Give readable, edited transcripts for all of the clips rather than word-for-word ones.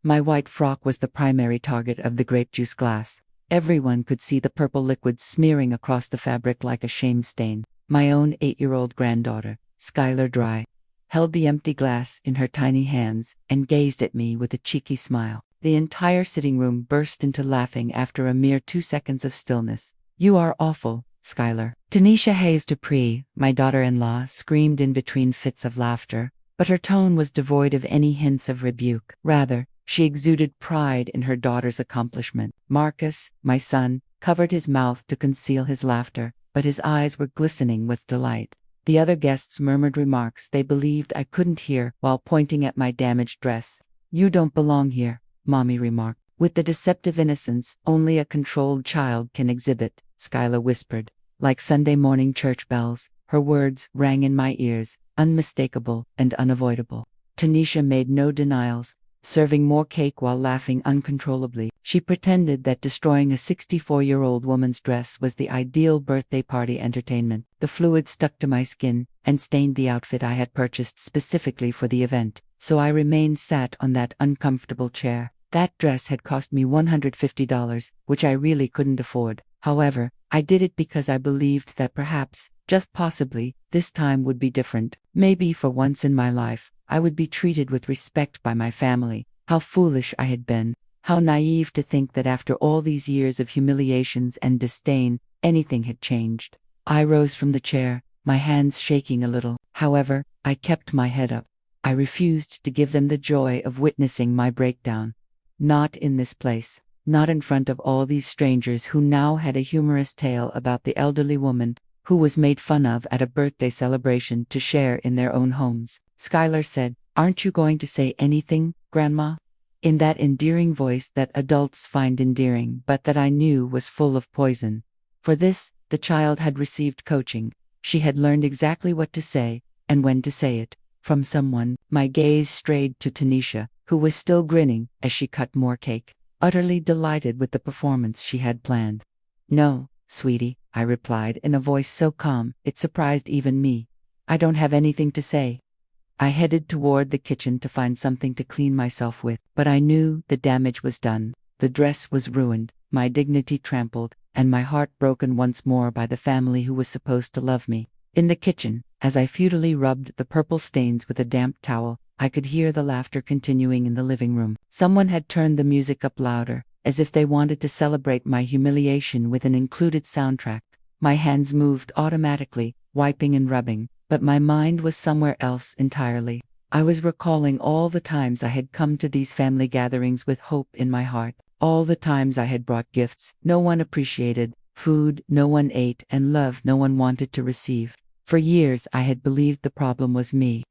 My white frock was the primary target of the grape juice glass. Everyone could see the purple liquid smearing across the fabric like a shame stain. My own 8-year-old granddaughter, Skylar Dry, held the empty glass in her tiny hands and gazed at me with a cheeky smile. The entire sitting room burst into laughing after a mere 2 seconds of stillness. "You are awful, Skylar." Tanisha Hayes Dupree, my daughter-in-law, screamed in between fits of laughter, but her tone was devoid of any hints of rebuke. Rather, she exuded pride in her daughter's accomplishment. Marcus, my son, covered his mouth to conceal his laughter, but his eyes were glistening with delight. The other guests murmured remarks they believed I couldn't hear while pointing at my damaged dress. "You don't belong here," Mommy remarked. "With the deceptive innocence only a controlled child can exhibit," Skylar whispered. Like Sunday morning church bells, her words rang in my ears, unmistakable and unavoidable. Tanisha made no denials, serving more cake while laughing uncontrollably. She pretended that destroying a 64-year-old woman's dress was the ideal birthday party entertainment. The fluid stuck to my skin and stained the outfit I had purchased specifically for the event, so I remained sat on that uncomfortable chair. That dress had cost me $150, which I really couldn't afford. However, I did it because I believed that perhaps, just possibly, this time would be different. Maybe for once in my life, I would be treated with respect by my family. How foolish I had been. How naive to think that after all these years of humiliations and disdain, anything had changed. I rose from the chair, my hands shaking a little. However, I kept my head up. I refused to give them the joy of witnessing my breakdown. Not in this place. Not in front of all these strangers who now had a humorous tale about the elderly woman who was made fun of at a birthday celebration to share in their own homes. Skylar said, "Aren't you going to say anything, Grandma?" In that endearing voice that adults find endearing but that I knew was full of poison. For this, the child had received coaching. She had learned exactly what to say, and when to say it, from someone. My gaze strayed to Tanisha, who was still grinning as she cut more cake, utterly delighted with the performance she had planned. "No, sweetie," I replied in a voice so calm it surprised even me. "I don't have anything to say." I headed toward the kitchen to find something to clean myself with, but I knew the damage was done. The dress was ruined, my dignity trampled, and my heart broken once more by the family who was supposed to love me. In the kitchen, as I futilely rubbed the purple stains with a damp towel, I could hear the laughter continuing in the living room. Someone had turned the music up louder, as if they wanted to celebrate my humiliation with an included soundtrack. My hands moved automatically, wiping and rubbing, but my mind was somewhere else entirely. I was recalling all the times I had come to these family gatherings with hope in my heart, all the times I had brought gifts no one appreciated, food no one ate, and love no one wanted to receive. For years I had believed the problem was me,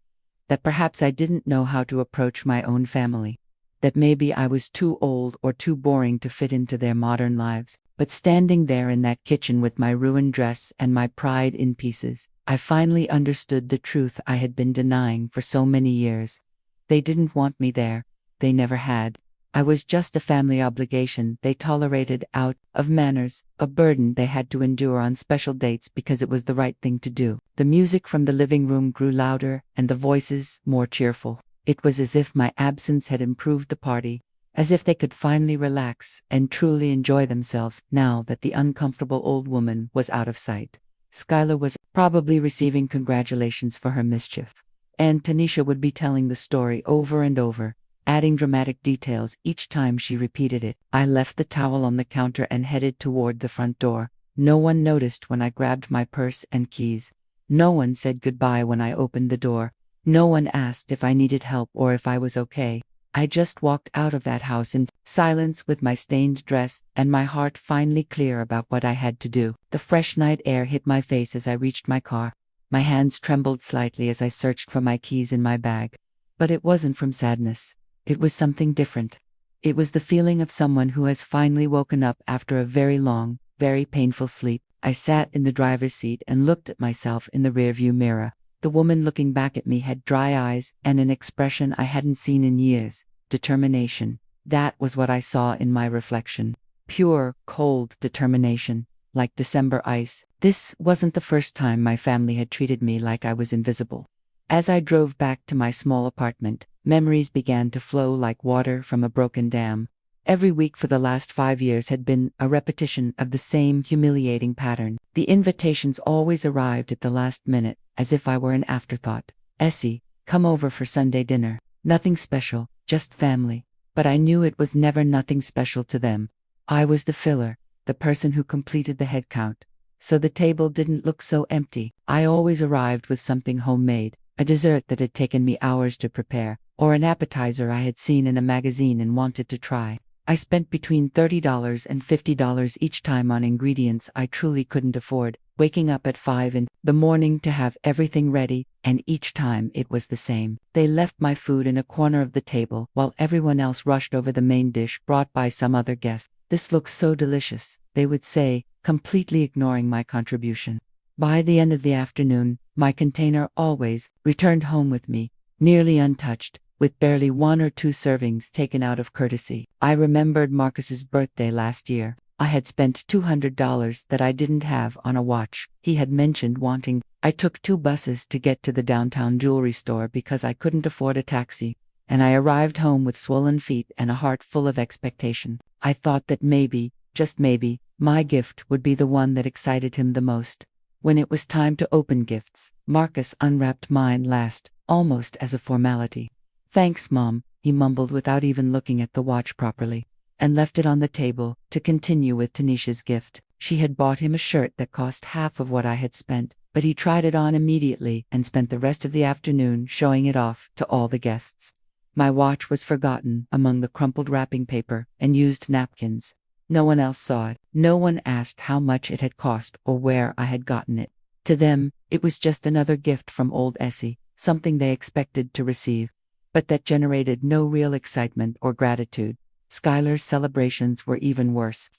that perhaps I didn't know how to approach my own family, that maybe I was too old or too boring to fit into their modern lives. But standing there in that kitchen with my ruined dress and my pride in pieces, I finally understood the truth I had been denying for so many years. They didn't want me there. They never had. I was just a family obligation they tolerated out of manners, a burden they had to endure on special dates because it was the right thing to do. The music from the living room grew louder and the voices more cheerful. It was as if my absence had improved the party, as if they could finally relax and truly enjoy themselves now that the uncomfortable old woman was out of sight. Skylar was probably receiving congratulations for her mischief, and Tanisha would be telling the story over and over, adding dramatic details each time she repeated it. I left the towel on the counter and headed toward the front door. No one noticed when I grabbed my purse and keys. No one said goodbye when I opened the door. No one asked if I needed help or if I was okay. I just walked out of that house in silence with my stained dress and my heart finally clear about what I had to do. The fresh night air hit my face as I reached my car. My hands trembled slightly as I searched for my keys in my bag. But it wasn't from sadness. It was something different. It was the feeling of someone who has finally woken up after a very long, very painful sleep. I sat in the driver's seat and looked at myself in the rearview mirror. The woman looking back at me had dry eyes and an expression I hadn't seen in years. Determination. That was what I saw in my reflection. Pure, cold determination, like December ice. This wasn't the first time my family had treated me like I was invisible. As I drove back to my small apartment, memories began to flow like water from a broken dam. Every week for the last 5 years had been a repetition of the same humiliating pattern. The invitations always arrived at the last minute, as if I were an afterthought. "Essie, come over for Sunday dinner." Nothing special, just family. But I knew it was never nothing special to them. I was the filler, the person who completed the head count. So the table didn't look so empty. I always arrived with something homemade, a dessert that had taken me hours to prepare, or an appetizer I had seen in a magazine and wanted to try. I spent between $30 and $50 each time on ingredients I truly couldn't afford, waking up at 5 in the morning to have everything ready, and each time it was the same. They left my food in a corner of the table while everyone else rushed over the main dish brought by some other guest. "This looks so delicious," they would say, completely ignoring my contribution. By the end of the afternoon, my container always returned home with me, nearly untouched, with barely 1 or 2 servings taken out of courtesy. I remembered Marcus's birthday last year. I had spent $200 that I didn't have on a watch he had mentioned wanting. I took 2 buses to get to the downtown jewelry store because I couldn't afford a taxi, and I arrived home with swollen feet and a heart full of expectation. I thought that maybe, just maybe, my gift would be the one that excited him the most. When it was time to open gifts, Marcus unwrapped mine last, almost as a formality. "Thanks, Mom," he mumbled without even looking at the watch properly, and left it on the table to continue with Tanisha's gift. She had bought him a shirt that cost half of what I had spent, but he tried it on immediately and spent the rest of the afternoon showing it off to all the guests. My watch was forgotten among the crumpled wrapping paper and used napkins. No one else saw it. No one asked how much it had cost or where I had gotten it. To them, it was just another gift from old Essie, something they expected to receive, but that generated no real excitement or gratitude. Skylar's celebrations were even worse.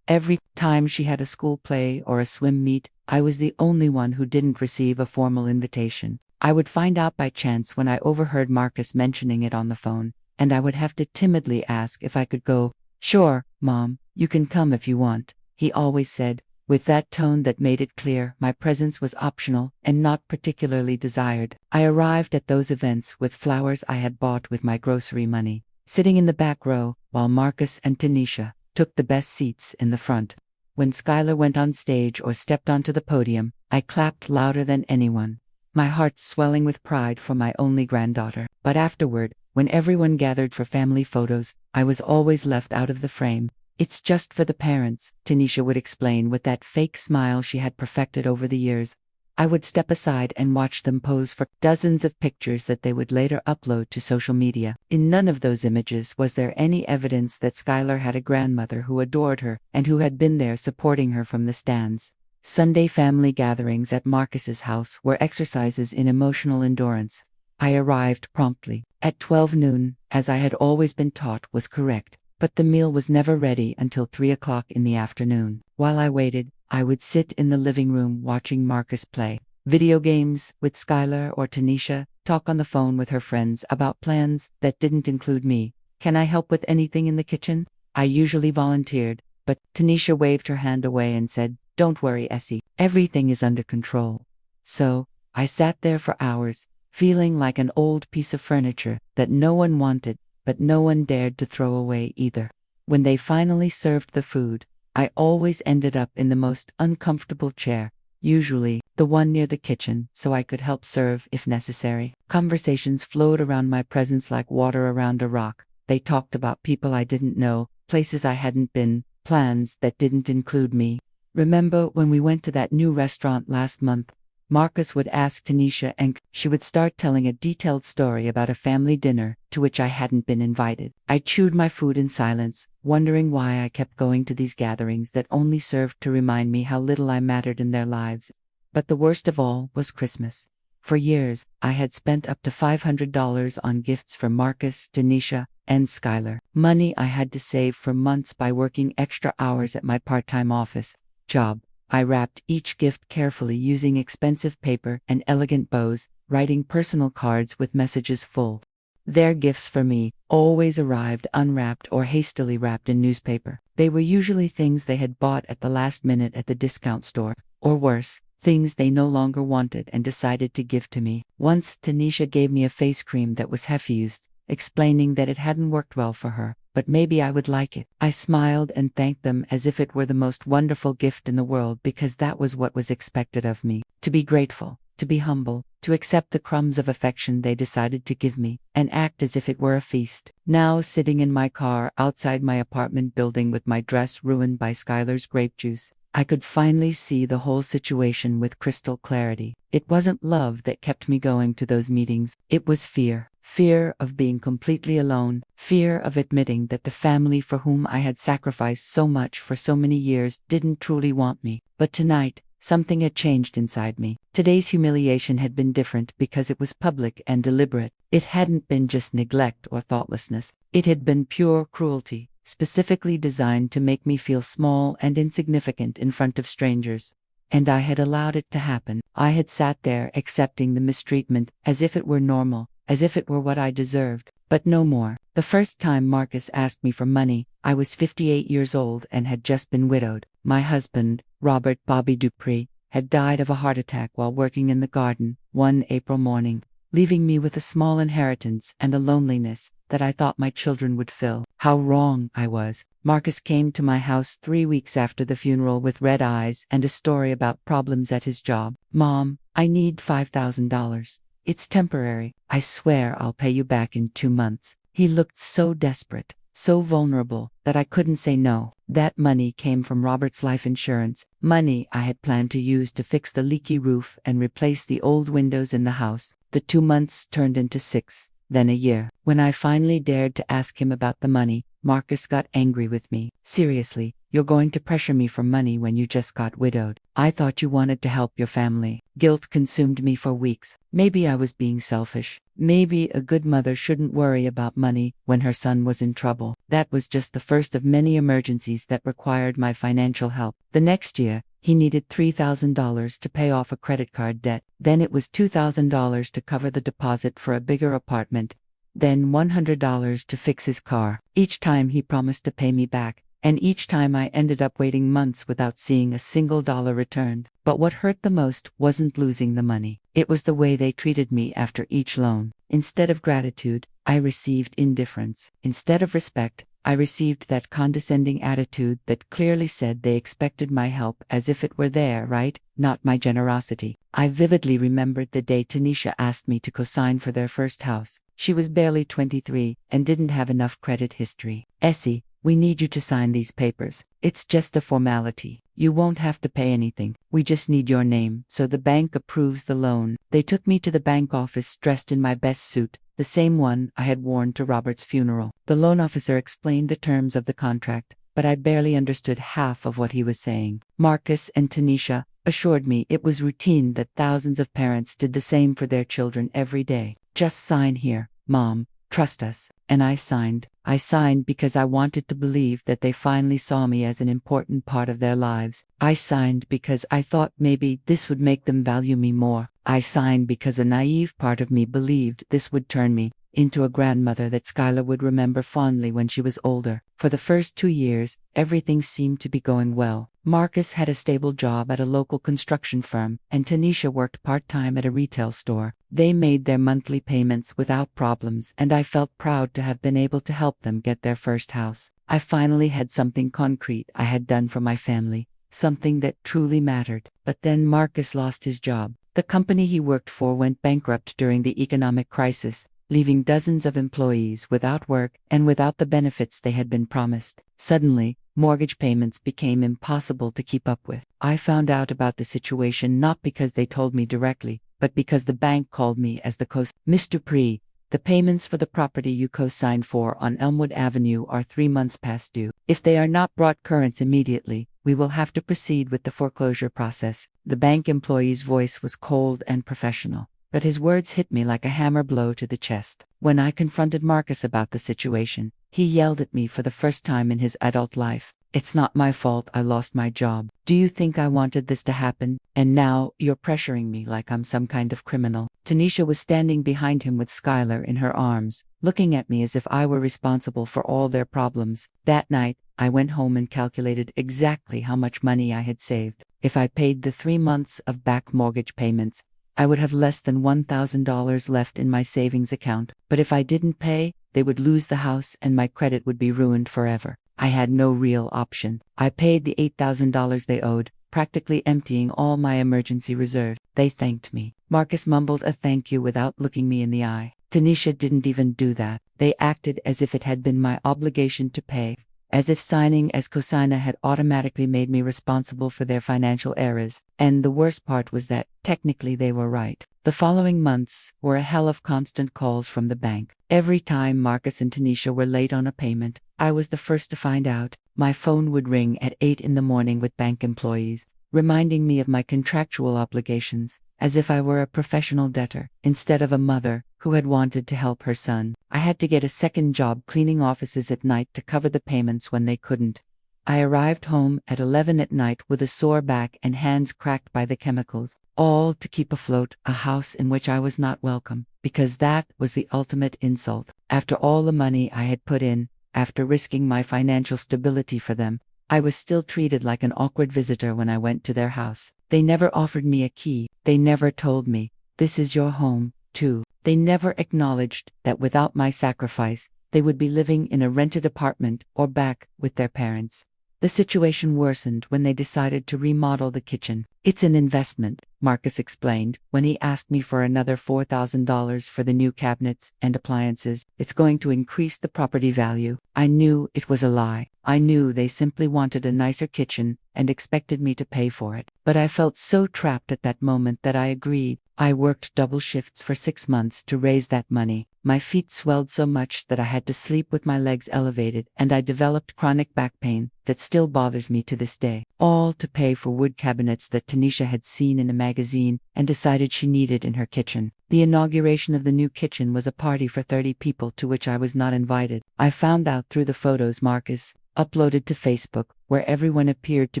Every time she had a school play or a swim meet, I was the only one who didn't receive a formal invitation. I would find out by chance when I overheard Marcus mentioning it on the phone, and I would have to timidly ask if I could go. "Sure, Mom, you can come if you want," he always said, with that tone that made it clear my presence was optional and not particularly desired. I arrived at those events with flowers I had bought with my grocery money, sitting in the back row, while Marcus and Tanisha took the best seats in the front. When Skylar went on stage or stepped onto the podium, I clapped louder than anyone, my heart swelling with pride for my only granddaughter. But afterward, when everyone gathered for family photos, I was always left out of the frame. "It's just for the parents," Tanisha would explain with that fake smile she had perfected over the years. I would step aside and watch them pose for dozens of pictures that they would later upload to social media. In none of those images was there any evidence that Skylar had a grandmother who adored her and who had been there supporting her from the stands. Sunday family gatherings at Marcus's house were exercises in emotional endurance. I arrived promptly. At 12 noon, as I had always been taught was correct, but the meal was never ready until 3 o'clock in the afternoon. While I waited, I would sit in the living room watching Marcus play video games with Skylar or Tanisha, talk on the phone with her friends about plans that didn't include me. "Can I help with anything in the kitchen?" I usually volunteered, but Tanisha waved her hand away and said, "Don't worry, Essie, everything is under control." So, I sat there for hours, feeling like an old piece of furniture that no one wanted, but no one dared to throw away either. When they finally served the food, I always ended up in the most uncomfortable chair, usually the one near the kitchen, so I could help serve if necessary. Conversations flowed around my presence like water around a rock. They talked about people I didn't know, places I hadn't been, plans that didn't include me. "Remember when we went to that new restaurant last month?" Marcus would ask Tanisha, and she would start telling a detailed story about a family dinner to which I hadn't been invited. I chewed my food in silence, wondering why I kept going to these gatherings that only served to remind me how little I mattered in their lives. But the worst of all was Christmas. For years, I had spent up to $500 on gifts for Marcus, Tanisha, and Skylar. Money I had to save for months by working extra hours at my part-time office job. I wrapped each gift carefully using expensive paper and elegant bows, writing personal cards with messages full. Their gifts for me always arrived unwrapped or hastily wrapped in newspaper. They were usually things they had bought at the last minute at the discount store, or worse, things they no longer wanted and decided to give to me. Once Tanisha gave me a face cream that was half-used, explaining that it hadn't worked well for her, but maybe I would like it. I smiled and thanked them as if it were the most wonderful gift in the world, because that was what was expected of me: to be grateful, to be humble, to accept the crumbs of affection they decided to give me, and act as if it were a feast. Now, sitting in my car outside my apartment building with my dress ruined by Skylar's grape juice, I could finally see the whole situation with crystal clarity. It wasn't love that kept me going to those meetings, it was fear. Fear of being completely alone, fear of admitting that the family for whom I had sacrificed so much for so many years didn't truly want me. But tonight, something had changed inside me. Today's humiliation had been different because it was public and deliberate. It hadn't been just neglect or thoughtlessness. It had been pure cruelty, specifically designed to make me feel small and insignificant in front of strangers. And I had allowed it to happen. I had sat there accepting the mistreatment as if it were normal, as if it were what I deserved, but no more. The first time Marcus asked me for money, I was 58 years old and had just been widowed. My husband, Robert Bobby Dupree, had died of a heart attack while working in the garden one April morning, leaving me with a small inheritance and a loneliness that I thought my children would fill. How wrong I was. Marcus came to my house 3 weeks after the funeral with red eyes and a story about problems at his job. "Mom, I need $5,000. It's temporary. I swear I'll pay you back in 2 months." He looked so desperate, so vulnerable, that I couldn't say no. That money came from Robert's life insurance, money I had planned to use to fix the leaky roof and replace the old windows in the house. The 2 months turned into 6, then a year. When I finally dared to ask him about the money, Marcus got angry with me. "Seriously, you're going to pressure me for money when you just got widowed? I thought you wanted to help your family." Guilt consumed me for weeks. Maybe I was being selfish. Maybe a good mother shouldn't worry about money when her son was in trouble. That was just the first of many emergencies that required my financial help. The next year, he needed $3,000 to pay off a credit card debt. Then it was $2,000 to cover the deposit for a bigger apartment. Then $100 to fix his car. Each time he promised to pay me back, and each time I ended up waiting months without seeing a single dollar returned. But what hurt the most wasn't losing the money. It was the way they treated me after each loan. Instead of gratitude, I received indifference. Instead of respect, I received that condescending attitude that clearly said they expected my help as if it were their right, not my generosity. I vividly remembered the day Tanisha asked me to co-sign for their first house. She was barely 23 and didn't have enough credit history. "Essie, we need you to sign these papers. It's just a formality. You won't have to pay anything. We just need your name so the bank approves the loan." They took me to the bank office dressed in my best suit, the same one I had worn to Robert's funeral. The loan officer explained the terms of the contract, but I barely understood half of what he was saying. Marcus and Tanisha assured me it was routine, that thousands of parents did the same for their children every day. "Just sign here, Mom. Trust us." And I signed. I signed because I wanted to believe that they finally saw me as an important part of their lives. I signed because I thought maybe this would make them value me more. I signed because a naive part of me believed this would turn me into a grandmother that Skylar would remember fondly when she was older. For the first 2 years, everything seemed to be going well. Marcus had a stable job at a local construction firm, and Tanisha worked part-time at a retail store. They made their monthly payments without problems, and I felt proud to have been able to help them get their first house. I finally had something concrete I had done for my family, something that truly mattered. But then Marcus lost his job. The company he worked for went bankrupt during the economic crisis, leaving dozens of employees without work and without the benefits they had been promised. Suddenly, mortgage payments became impossible to keep up with. I found out about the situation not because they told me directly, but because the bank called me as the "Mr. Dupree, the payments for the property you co-signed for on Elmwood Avenue are 3 months past due. If they are not brought current immediately, we will have to proceed with the foreclosure process." The bank employee's voice was cold and professional, but his words hit me like a hammer blow to the chest. When I confronted Marcus about the situation, he yelled at me for the first time in his adult life. "It's not my fault I lost my job. Do you think I wanted this to happen? And now you're pressuring me like I'm some kind of criminal." Tanisha was standing behind him with Skylar in her arms, looking at me as if I were responsible for all their problems. That night, I went home and calculated exactly how much money I had saved. If I paid the 3 months of back mortgage payments, I would have less than $1,000 left in my savings account, but if I didn't pay, they would lose the house and my credit would be ruined forever. I had no real option. I paid the $8,000 they owed, practically emptying all my emergency reserve. They thanked me. Marcus mumbled a thank you without looking me in the eye. Tanisha didn't even do that. They acted as if it had been my obligation to pay, as if signing as cosigner had automatically made me responsible for their financial errors. And the worst part was that, technically, they were right. The following months were a hell of constant calls from the bank. Every time Marcus and Tanisha were late on a payment, I was the first to find out. My phone would ring at 8 in the morning with bank employees, reminding me of my contractual obligations, as if I were a professional debtor, instead of a mother who had wanted to help her son. I had to get a second job cleaning offices at night to cover the payments when they couldn't. I arrived home at 11 at night with a sore back and hands cracked by the chemicals, all to keep afloat a house in which I was not welcome, because that was the ultimate insult. After all the money I had put in, after risking my financial stability for them, I was still treated like an awkward visitor when I went to their house. They never offered me a key. They never told me, "This is your home, too." They never acknowledged that without my sacrifice, they would be living in a rented apartment or back with their parents. The situation worsened when they decided to remodel the kitchen. "It's an investment," Marcus explained when he asked me for another $4,000 for the new cabinets and appliances. "It's going to increase the property value." I knew it was a lie. I knew they simply wanted a nicer kitchen and expected me to pay for it. But I felt so trapped at that moment that I agreed. I worked double shifts for 6 months to raise that money. My feet swelled so much that I had to sleep with my legs elevated, and I developed chronic back pain that still bothers me to this day. All to pay for wood cabinets that Tanisha had seen in a magazine and decided she needed in her kitchen. The inauguration of the new kitchen was a party for 30 people to which I was not invited. I found out through the photos Marcus uploaded to Facebook, where everyone appeared to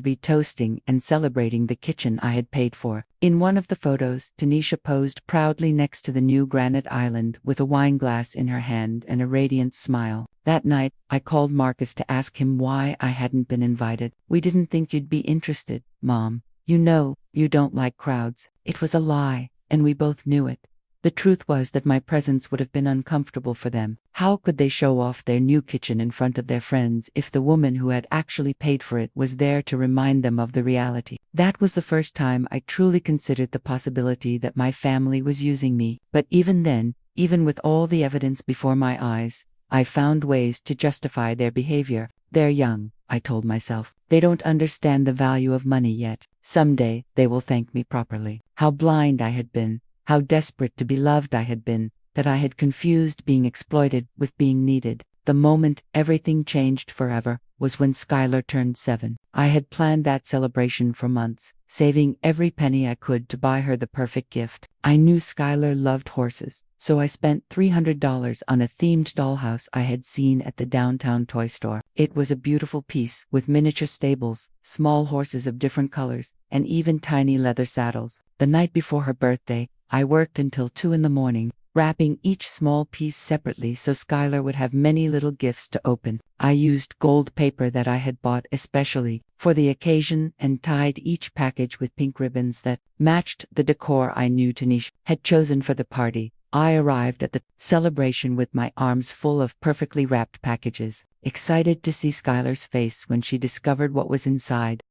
be toasting and celebrating the kitchen I had paid for. In one of the photos, Tanisha posed proudly next to the new granite island with a wine glass in her hand and a radiant smile. That night, I called Marcus to ask him why I hadn't been invited. "We didn't think you'd be interested, Mom. You know, you don't like crowds." It was a lie, and we both knew it. The truth was that my presence would have been uncomfortable for them. How could they show off their new kitchen in front of their friends if the woman who had actually paid for it was there to remind them of the reality? That was the first time I truly considered the possibility that my family was using me. But even then, even with all the evidence before my eyes, I found ways to justify their behavior. "They're young," I told myself. "They don't understand the value of money yet. Someday, they will thank me properly." How blind I had been. How desperate to be loved I had been, that I had confused being exploited with being needed. The moment everything changed forever was when Skylar turned 7. I had planned that celebration for months, saving every penny I could to buy her the perfect gift. I knew Skylar loved horses, so I spent $300 on a themed dollhouse I had seen at the downtown toy store. It was a beautiful piece with miniature stables, small horses of different colors, and even tiny leather saddles. The night before her birthday, I worked until 2 in the morning, wrapping each small piece separately so Skylar would have many little gifts to open. I used gold paper that I had bought especially for the occasion and tied each package with pink ribbons that matched the decor I knew Tanisha had chosen for the party. I arrived at the celebration with my arms full of perfectly wrapped packages, excited to see Skylar's face when she discovered what was inside.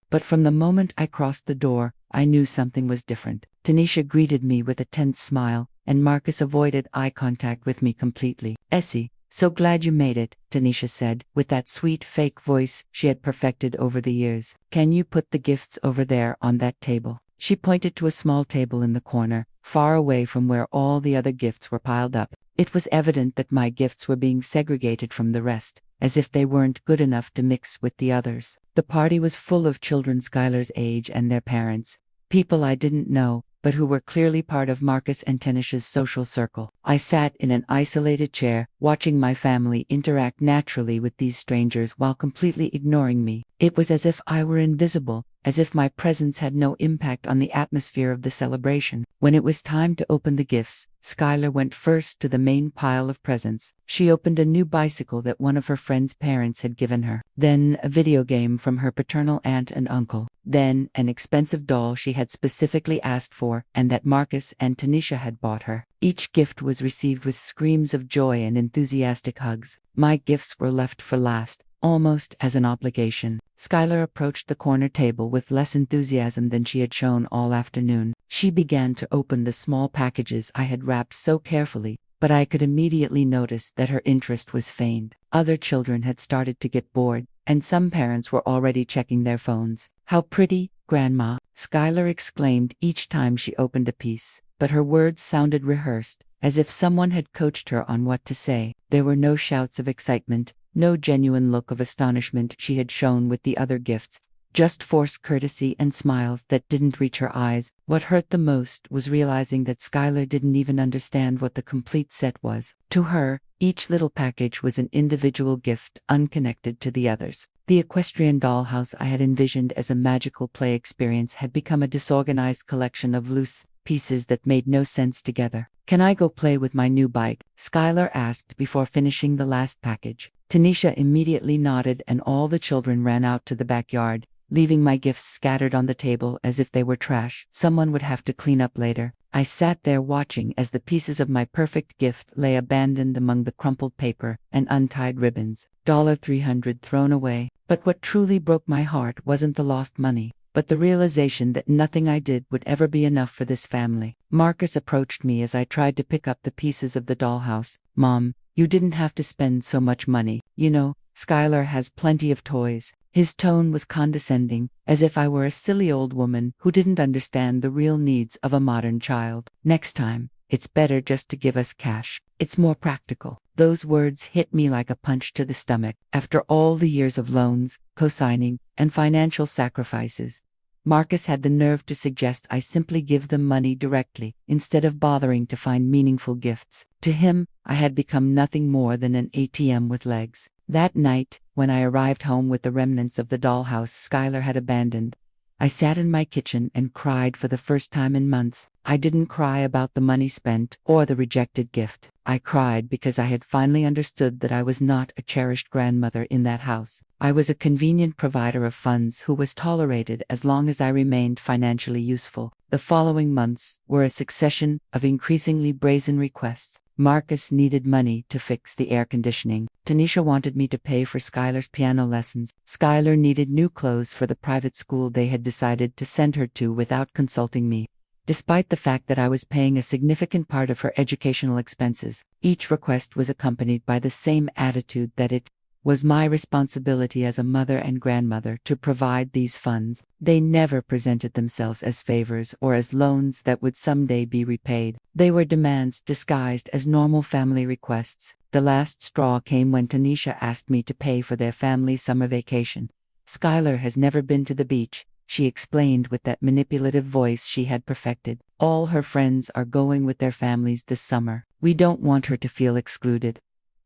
But from the moment I crossed the door, I knew something was different. Tanisha greeted me with a tense smile, and Marcus avoided eye contact with me completely. "Essie, so glad you made it," Tanisha said, with that sweet fake voice she had perfected over the years. "Can you put the gifts over there on that table?" She pointed to a small table in the corner, far away from where all the other gifts were piled up. It was evident that my gifts were being segregated from the rest, as if they weren't good enough to mix with the others. The party was full of children Skylar's age and their parents, people I didn't know, but who were clearly part of Marcus and Tanisha's social circle. I sat in an isolated chair, watching my family interact naturally with these strangers while completely ignoring me. It was as if I were invisible, as if my presence had no impact on the atmosphere of the celebration. When it was time to open the gifts, Skylar went first to the main pile of presents. She opened a new bicycle that one of her friend's parents had given her, then a video game from her paternal aunt and uncle. then an expensive doll she had specifically asked for and that Marcus and Tanisha had bought her. Each gift was received with screams of joy and enthusiastic hugs. My gifts were left for last, almost as an obligation. Skylar approached the corner table with less enthusiasm than she had shown all afternoon. She began to open the small packages I had wrapped so carefully, but I could immediately notice that her interest was feigned. Other children had started to get bored, and some parents were already checking their phones. "How pretty, Grandma!" Skylar exclaimed each time she opened a piece, but her words sounded rehearsed, as if someone had coached her on what to say. There were no shouts of excitement, no genuine look of astonishment she had shown with the other gifts, just forced courtesy and smiles that didn't reach her eyes. What hurt the most was realizing that Skylar didn't even understand what the complete set was. To her, each little package was an individual gift, unconnected to the others. The equestrian dollhouse I had envisioned as a magical play experience had become a disorganized collection of loose pieces that made no sense together. "Can I go play with my new bike?" Skylar asked before finishing the last package. Tanisha immediately nodded and all the children ran out to the backyard, leaving my gifts scattered on the table as if they were trash someone would have to clean up later. I sat there watching as the pieces of my perfect gift lay abandoned among the crumpled paper and untied ribbons. $300 thrown away. But what truly broke my heart wasn't the lost money, but the realization that nothing I did would ever be enough for this family. Marcus approached me as I tried to pick up the pieces of the dollhouse. "Mom, you didn't have to spend so much money. You know, Skylar has plenty of toys." His tone was condescending, as if I were a silly old woman who didn't understand the real needs of a modern child. "Next time, it's better just to give us cash. It's more practical." Those words hit me like a punch to the stomach. After all the years of loans, co-signing, and financial sacrifices, Marcus had the nerve to suggest I simply give them money directly, instead of bothering to find meaningful gifts. To him, I had become nothing more than an ATM with legs. That night, when I arrived home with the remnants of the dollhouse Skylar had abandoned, I sat in my kitchen and cried for the first time in months. I didn't cry about the money spent or the rejected gift. I cried because I had finally understood that I was not a cherished grandmother in that house. I was a convenient provider of funds who was tolerated as long as I remained financially useful. The following months were a succession of increasingly brazen requests. Marcus needed money to fix the air conditioning. Tanisha wanted me to pay for Skylar's piano lessons. Skylar needed new clothes for the private school they had decided to send her to without consulting me. Despite the fact that I was paying a significant part of her educational expenses, each request was accompanied by the same attitude that it was my responsibility as a mother and grandmother to provide these funds. They never presented themselves as favors or as loans that would someday be repaid. They were demands disguised as normal family requests. The last straw came when Tanisha asked me to pay for their family's summer vacation. "Skylar has never been to the beach," she explained with that manipulative voice she had perfected. "All her friends are going with their families this summer. We don't want her to feel excluded."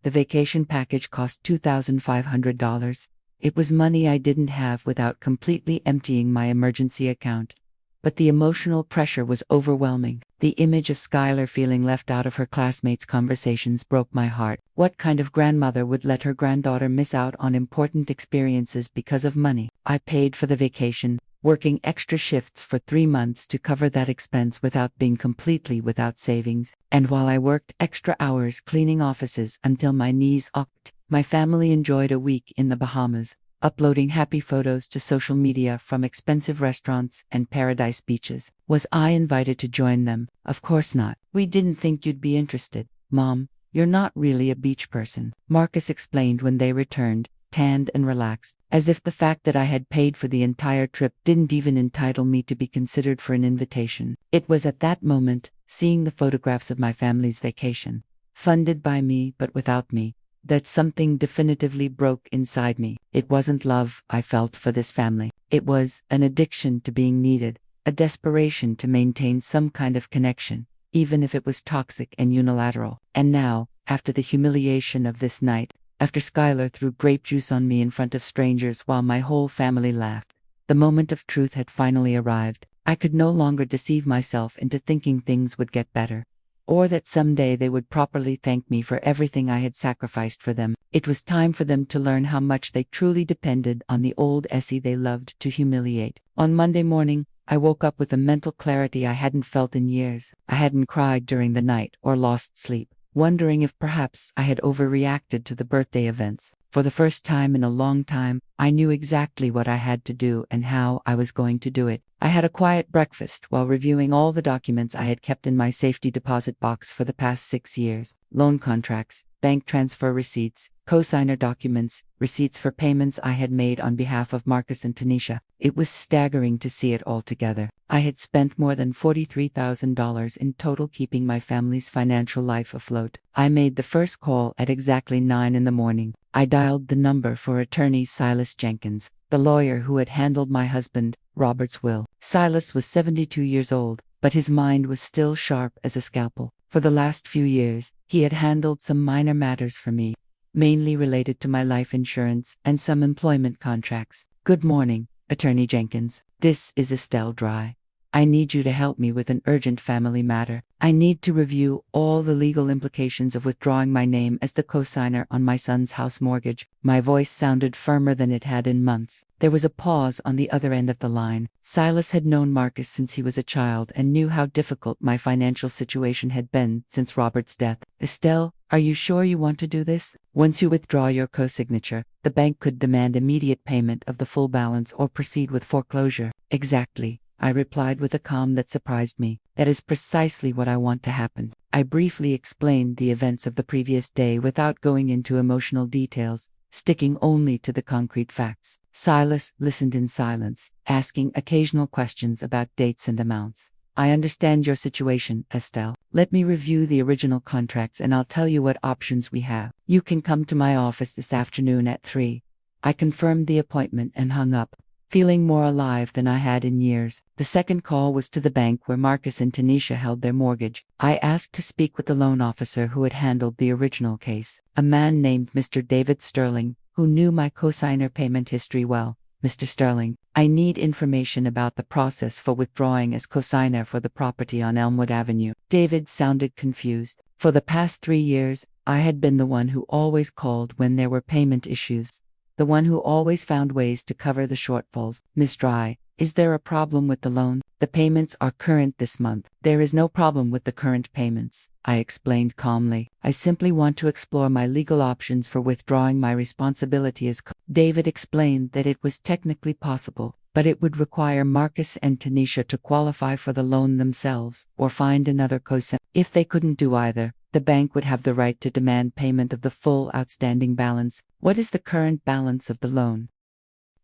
The vacation package cost $2,500. It was money I didn't have without completely emptying my emergency account. But the emotional pressure was overwhelming. The image of Skylar feeling left out of her classmates' conversations broke my heart. What kind of grandmother would let her granddaughter miss out on important experiences because of money? I paid for the vacation, working extra shifts for 3 months to cover that expense without being completely without savings. And while I worked extra hours cleaning offices until my knees ached, my family enjoyed a week in the Bahamas, uploading happy photos to social media from expensive restaurants and paradise beaches. Was I invited to join them? Of course not. "We didn't think you'd be interested. Mom, you're not really a beach person," Marcus explained when they returned, tanned and relaxed, as if the fact that I had paid for the entire trip didn't even entitle me to be considered for an invitation. It was at that moment, seeing the photographs of my family's vacation, funded by me but without me, that something definitively broke inside me. It wasn't love I felt for this family. It was an addiction to being needed, a desperation to maintain some kind of connection, even if it was toxic and unilateral. And now, after the humiliation of this night, after Skylar threw grape juice on me in front of strangers while my whole family laughed, the moment of truth had finally arrived. I could no longer deceive myself into thinking things would get better, or that someday they would properly thank me for everything I had sacrificed for them. It was time for them to learn how much they truly depended on the old Essie they loved to humiliate. On Monday morning, I woke up with a mental clarity I hadn't felt in years. I hadn't cried during the night or lost sleep, wondering if perhaps I had overreacted to the birthday events. For the first time in a long time, I knew exactly what I had to do and how I was going to do it. I had a quiet breakfast while reviewing all the documents I had kept in my safety deposit box for the past 6 years: loan contracts, bank transfer receipts, cosigner documents, receipts for payments I had made on behalf of Marcus and Tanisha. It was staggering to see it all together. I had spent more than $43,000 in total keeping my family's financial life afloat. I made the first call at exactly 9 in the morning. I dialed the number for attorney Silas Jenkins, the lawyer who had handled my husband, Robert's will. Silas was 72 years old, but his mind was still sharp as a scalpel. For the last few years, he had handled some minor matters for me, mainly related to my life insurance and some employment contracts. Good morning, Attorney Jenkins. This is Estelle Dry. I need you to help me with an urgent family matter. I need to review all the legal implications of withdrawing my name as the cosigner on my son's house mortgage. My voice sounded firmer than it had in months. There was a pause on the other end of the line. Silas had known Marcus since he was a child and knew how difficult my financial situation had been since Robert's death. Estelle, are you sure you want to do this? Once you withdraw your co-signature, the bank could demand immediate payment of the full balance or proceed with foreclosure. Exactly, I replied with a calm that surprised me. That is precisely what I want to happen. I briefly explained the events of the previous day without going into emotional details, sticking only to the concrete facts. Silas listened in silence, asking occasional questions about dates and amounts. I understand your situation, Estelle. Let me review the original contracts and I'll tell you what options we have. You can come to my office this afternoon at 3. I confirmed the appointment and hung up, feeling more alive than I had in years. The second call was to the bank where Marcus and Tanisha held their mortgage. I asked to speak with the loan officer who had handled the original case, a man named Mr. David Sterling, who knew my cosigner payment history well. Mr. Sterling, I need information about the process for withdrawing as cosigner for the property on Elmwood Avenue. David sounded confused. For the past 3 years, I had been the one who always called when there were payment issues, the one who always found ways to cover the shortfalls. Miss Dry, is there a problem with the loan? The payments are current this month. There is no problem with the current payments, I explained calmly. I simply want to explore my legal options for withdrawing my responsibility as David explained that it was technically possible, but it would require Marcus and Tanisha to qualify for the loan themselves or find another cosigner. If they couldn't do either, the bank would have the right to demand payment of the full outstanding balance. What is the current balance of the loan?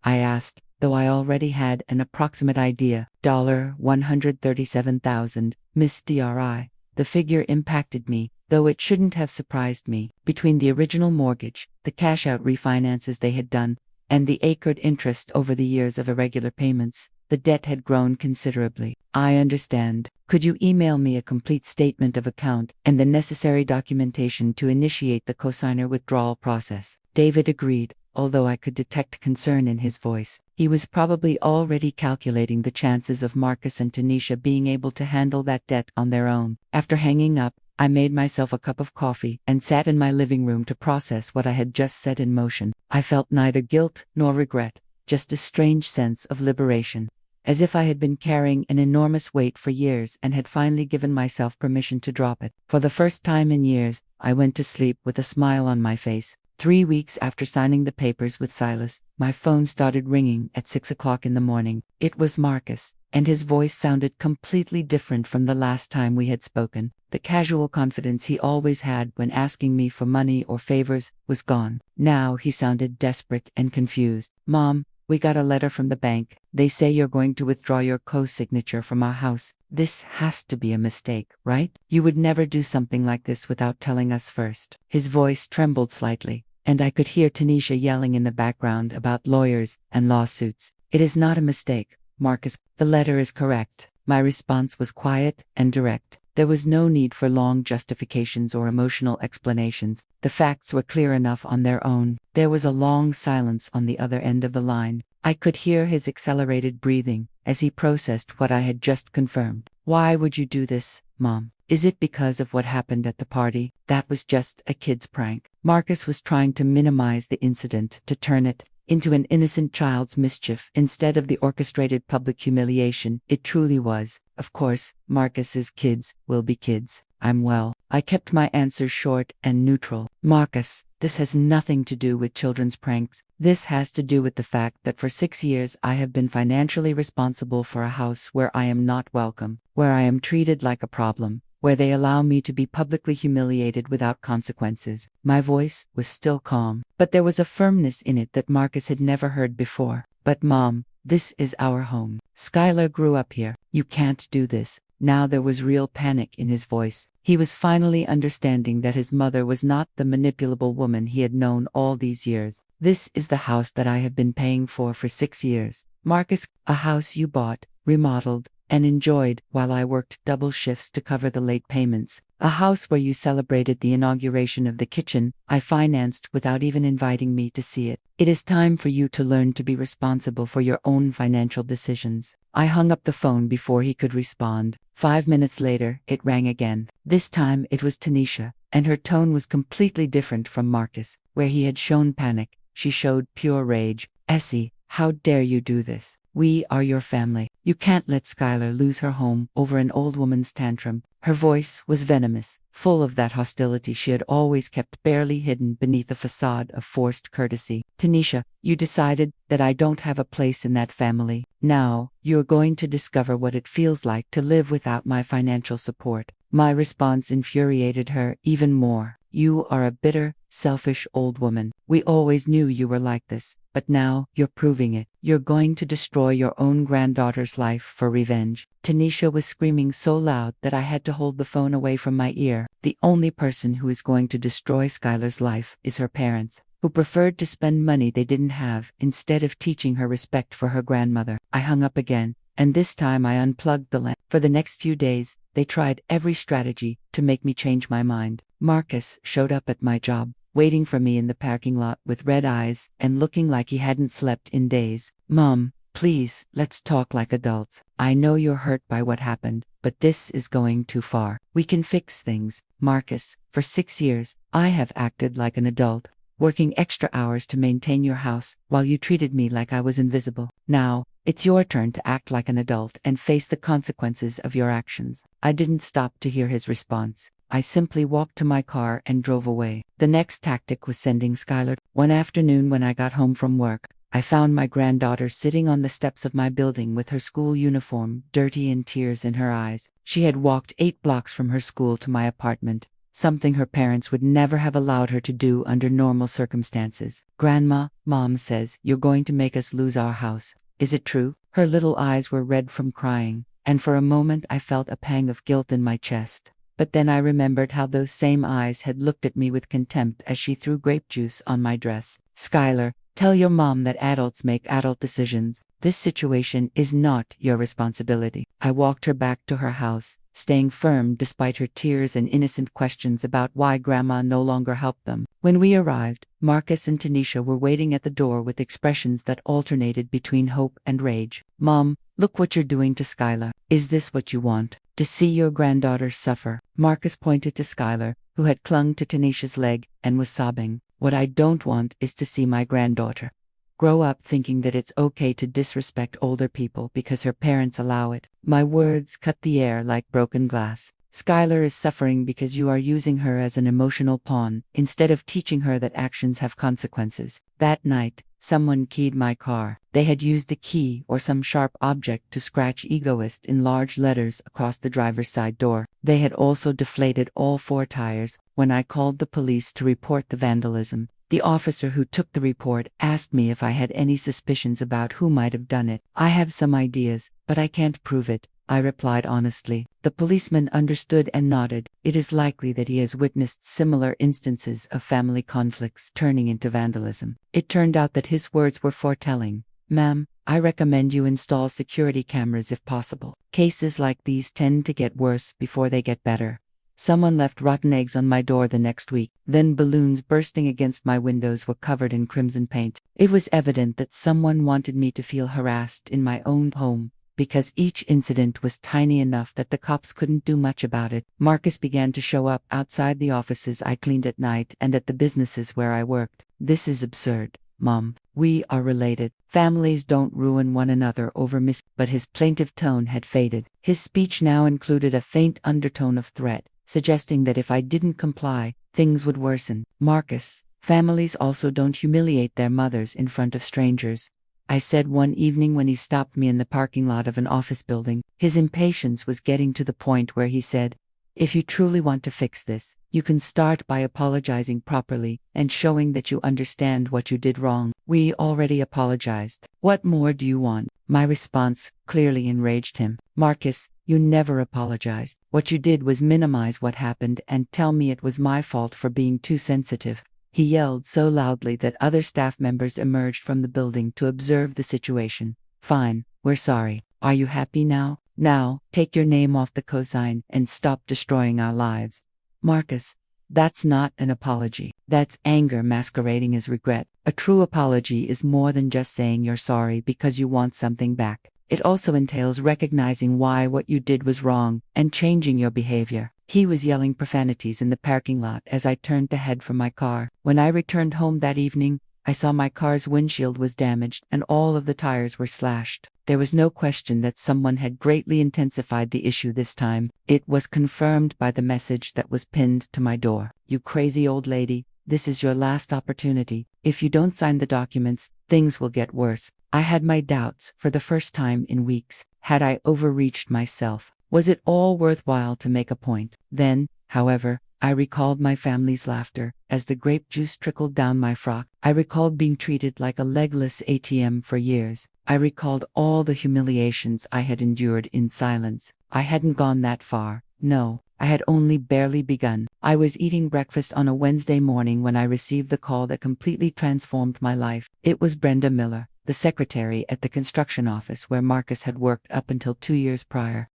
I asked, though I already had an approximate idea. $137,000, Miss Dri. The figure impacted me, though it shouldn't have surprised me. Between the original mortgage, the cash-out refinances they had done, and the accrued interest over the years of irregular payments, the debt had grown considerably. I understand. Could you email me a complete statement of account and the necessary documentation to initiate the cosigner withdrawal process? David agreed, although I could detect concern in his voice. He was probably already calculating the chances of Marcus and Tanisha being able to handle that debt on their own. After hanging up, I made myself a cup of coffee and sat in my living room to process what I had just set in motion. I felt neither guilt nor regret, just a strange sense of liberation, as if I had been carrying an enormous weight for years and had finally given myself permission to drop it. For the first time in years, I went to sleep with a smile on my face. 3 weeks after signing the papers with Silas, my phone started ringing at 6 o'clock in the morning. It was Marcus, and his voice sounded completely different from the last time we had spoken. The casual confidence he always had when asking me for money or favors was gone. Now he sounded desperate and confused. Mom, we got a letter from the bank. They say you're going to withdraw your co-signature from our house. This has to be a mistake, right? You would never do something like this without telling us first. His voice trembled slightly, and I could hear Tanisha yelling in the background about lawyers and lawsuits. It is not a mistake, Marcus. The letter is correct. My response was quiet and direct. There was no need for long justifications or emotional explanations. The facts were clear enough on their own. There was a long silence on the other end of the line. I could hear his accelerated breathing as he processed what I had just confirmed. Why would you do this, Mom? Is it because of what happened at the party? That was just a kid's prank. Marcus was trying to minimize the incident, to turn it into an innocent child's mischief instead of the orchestrated public humiliation it truly was. Of course, Marcus's kids will be kids. I'm well. I kept my answers short and neutral. Marcus, this has nothing to do with children's pranks. This has to do with the fact that for 6 years I have been financially responsible for a house where I am not welcome, where I am treated like a problem, where they allow me to be publicly humiliated without consequences. My voice was still calm, but there was a firmness in it that Marcus had never heard before. But Mom, this is our home. Skylar grew up here. You can't do this. Now there was real panic in his voice. He was finally understanding that his mother was not the manipulable woman he had known all these years. This is the house that I have been paying for 6 years. Marcus, a house you bought, remodeled, and enjoyed while I worked double shifts to cover the late payments. A house where you celebrated the inauguration of the kitchen I financed without even inviting me to see it. It is time for you to learn to be responsible for your own financial decisions. I hung up the phone before he could respond. 5 minutes later, it rang again. This time it was Tanisha, and her tone was completely different from Marcus. Where he had shown panic, she showed pure rage. Essie, how dare you do this? We are your family. You can't let Skylar lose her home over an old woman's tantrum. Her voice was venomous, full of that hostility she had always kept barely hidden beneath a facade of forced courtesy. Tanisha, you decided that I don't have a place in that family. Now, you're going to discover what it feels like to live without my financial support. My response infuriated her even more. You are a bitter, selfish old woman. We always knew you were like this, but now you're proving it. You're going to destroy your own granddaughter's life for revenge. Tanisha was screaming so loud that I had to hold the phone away from my ear. The only person who is going to destroy Skylar's life is her parents, who preferred to spend money they didn't have instead of teaching her respect for her grandmother. I hung up again, and this time I unplugged the lamp. For the next few days, they tried every strategy to make me change my mind. Marcus showed up at my job, waiting for me in the parking lot with red eyes and looking like he hadn't slept in days. Mom, please, let's talk like adults. I know you're hurt by what happened, but this is going too far. We can fix things. Marcus, for 6 years, I have acted like an adult, working extra hours to maintain your house while you treated me like I was invisible. Now, it's your turn to act like an adult and face the consequences of your actions. I didn't stop to hear his response. I simply walked to my car and drove away. The next tactic was sending Skylar. One afternoon when I got home from work, I found my granddaughter sitting on the steps of my building with her school uniform, dirty and tears in her eyes. She had walked 8 blocks from her school to my apartment, something her parents would never have allowed her to do under normal circumstances. Grandma, Mom says, you're going to make us lose our house. Is it true? Her little eyes were red from crying, and for a moment I felt a pang of guilt in my chest. But then I remembered how those same eyes had looked at me with contempt as she threw grape juice on my dress. Skylar, tell your mom that adults make adult decisions. This situation is not your responsibility. I walked her back to her house, staying firm despite her tears and innocent questions about why Grandma no longer helped them. When we arrived, Marcus and Tanisha were waiting at the door with expressions that alternated between hope and rage. Mom, look what you're doing to Skylar. Is this what you want? To see your granddaughter suffer? Marcus pointed to Skylar, who had clung to Tanisha's leg and was sobbing. What I don't want is to see my granddaughter grow up thinking that it's okay to disrespect older people because her parents allow it. My words cut the air like broken glass. Skylar is suffering because you are using her as an emotional pawn, instead of teaching her that actions have consequences. That night, someone keyed my car. They had used a key or some sharp object to scratch "Egoist" in large letters across the driver's side door. They had also deflated all 4 tires. When I called the police to report the vandalism, the officer who took the report asked me if I had any suspicions about who might have done it. I have some ideas, but I can't prove it, I replied honestly. The policeman understood and nodded. It is likely that he has witnessed similar instances of family conflicts turning into vandalism. It turned out that his words were foretelling. Ma'am, I recommend you install security cameras if possible. Cases like these tend to get worse before they get better. Someone left rotten eggs on my door the next week. Then balloons bursting against my windows were covered in crimson paint. It was evident that someone wanted me to feel harassed in my own home because each incident was tiny enough that the cops couldn't do much about it. Marcus began to show up outside the offices I cleaned at night and at the businesses where I worked. This is absurd, Mom. We are related. Families don't ruin one another over But his plaintive tone had faded. His speech now included a faint undertone of threat, suggesting that if I didn't comply, things would worsen. Marcus, families also don't humiliate their mothers in front of strangers, I said one evening when he stopped me in the parking lot of an office building. His impatience was getting to the point where he said, "If you truly want to fix this, you can start by apologizing properly and showing that you understand what you did wrong." We already apologized. What more do you want? My response clearly enraged him. Marcus, you never apologized. What you did was minimize what happened and tell me it was my fault for being too sensitive. He yelled so loudly that other staff members emerged from the building to observe the situation. Fine, we're sorry. Are you happy now? Now, take your name off the cosign and stop destroying our lives. Marcus, that's not an apology. That's anger masquerading as regret. A true apology is more than just saying you're sorry because you want something back. It also entails recognizing why what you did was wrong and changing your behavior. He was yelling profanities in the parking lot as I turned to head for my car. When I returned home that evening, I saw my car's windshield was damaged and all of the tires were slashed. There was no question that someone had greatly intensified the issue this time. It was confirmed by the message that was pinned to my door. "You crazy old lady, this is your last opportunity. If you don't sign the documents, things will get worse." I had my doubts for the first time in weeks. Had I overreached myself? Was it all worthwhile to make a point? Then, however, I recalled my family's laughter as the grape juice trickled down my frock. I recalled being treated like a legless ATM for years. I recalled all the humiliations I had endured in silence. I hadn't gone that far. No, I had only barely begun. I was eating breakfast on a Wednesday morning when I received the call that completely transformed my life. It was Brenda Miller, the secretary at the construction office where Marcus had worked up until 2 years prior.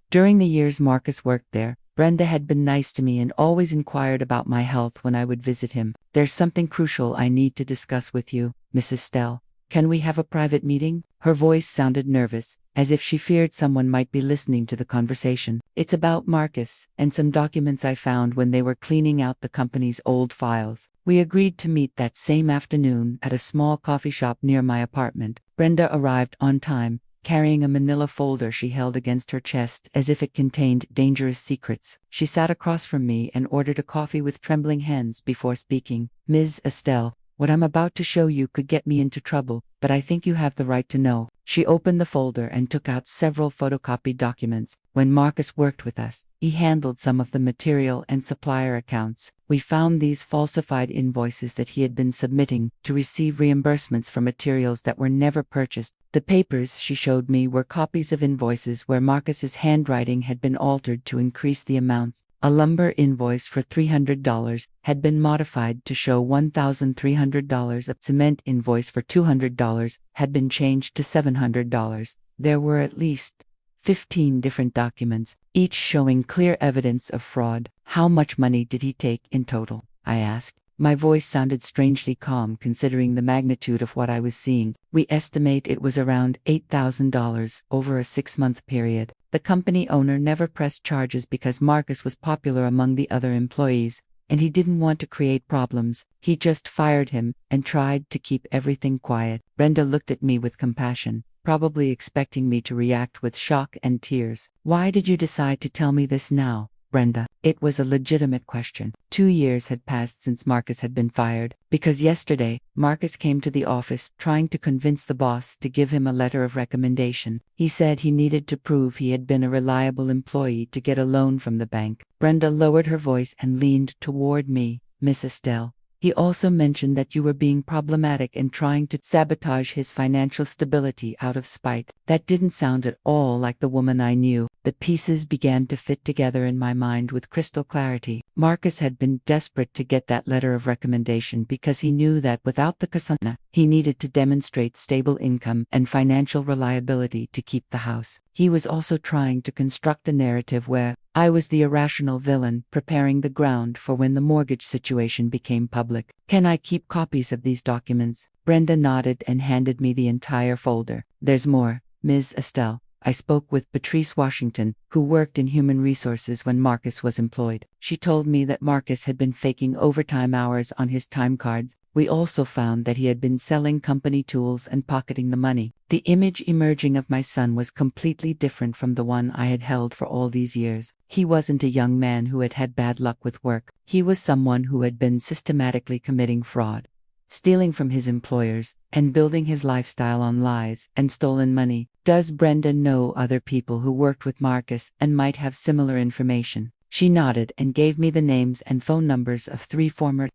During the years Marcus worked there, Brenda had been nice to me and always inquired about my health when I would visit him. "There's something crucial I need to discuss with you, Mrs. Stell. Can we have a private meeting?" Her voice sounded nervous, as if she feared someone might be listening to the conversation. "It's about Marcus and some documents I found when they were cleaning out the company's old files." We agreed to meet that same afternoon at a small coffee shop near my apartment. Brenda arrived on time, carrying a manila folder she held against her chest as if it contained dangerous secrets. She sat across from me and ordered a coffee with trembling hands before speaking. "Ms. Estelle, what I'm about to show you could get me into trouble, but I think you have the right to know." She opened the folder and took out several photocopied documents. When Marcus worked with us, he handled some of the material and supplier accounts. We found these falsified invoices that he had been submitting to receive reimbursements for materials that were never purchased. The papers she showed me were copies of invoices where Marcus's handwriting had been altered to increase the amounts. A lumber invoice for $300 had been modified to show $1,300. A cement invoice for $200 had been changed to $700. There were at least 15 different documents, each showing clear evidence of fraud. "How much money did he take in total?" I asked. My voice sounded strangely calm considering the magnitude of what I was seeing. "We estimate it was around $8,000 over a 6-month period." The company owner never pressed charges because Marcus was popular among the other employees, and he didn't want to create problems. He just fired him and tried to keep everything quiet. Brenda looked at me with compassion, probably expecting me to react with shock and tears. "Why did you decide to tell me this now, Brenda?" It was a legitimate question. 2 years had passed since Marcus had been fired. Because yesterday, Marcus came to the office trying to convince the boss to give him a letter of recommendation. He said he needed to prove he had been a reliable employee to get a loan from the bank. Brenda lowered her voice and leaned toward me. "Miss Estelle, he also mentioned that you were being problematic and trying to sabotage his financial stability out of spite." That didn't sound at all like the woman I knew. The pieces began to fit together in my mind with crystal clarity. Marcus had been desperate to get that letter of recommendation because he knew that without the kasana, he needed to demonstrate stable income and financial reliability to keep the house. He was also trying to construct a narrative where I was the irrational villain preparing the ground for when the mortgage situation became public. "Can I keep copies of these documents?" Brenda nodded and handed me the entire folder. "There's more. Ms. Estelle, I spoke with Patrice Washington, who worked in human resources when Marcus was employed. She told me that Marcus had been faking overtime hours on his time cards. We also found that he had been selling company tools and pocketing the money. The image emerging of my son was completely different from the one I had held for all these years. He wasn't a young man who had had bad luck with work. He was someone who had been systematically committing fraud, stealing from his employers, and building his lifestyle on lies and stolen money. Does Brenda know other people who worked with Marcus and might have similar information? She nodded and gave me the names and phone numbers of 3 former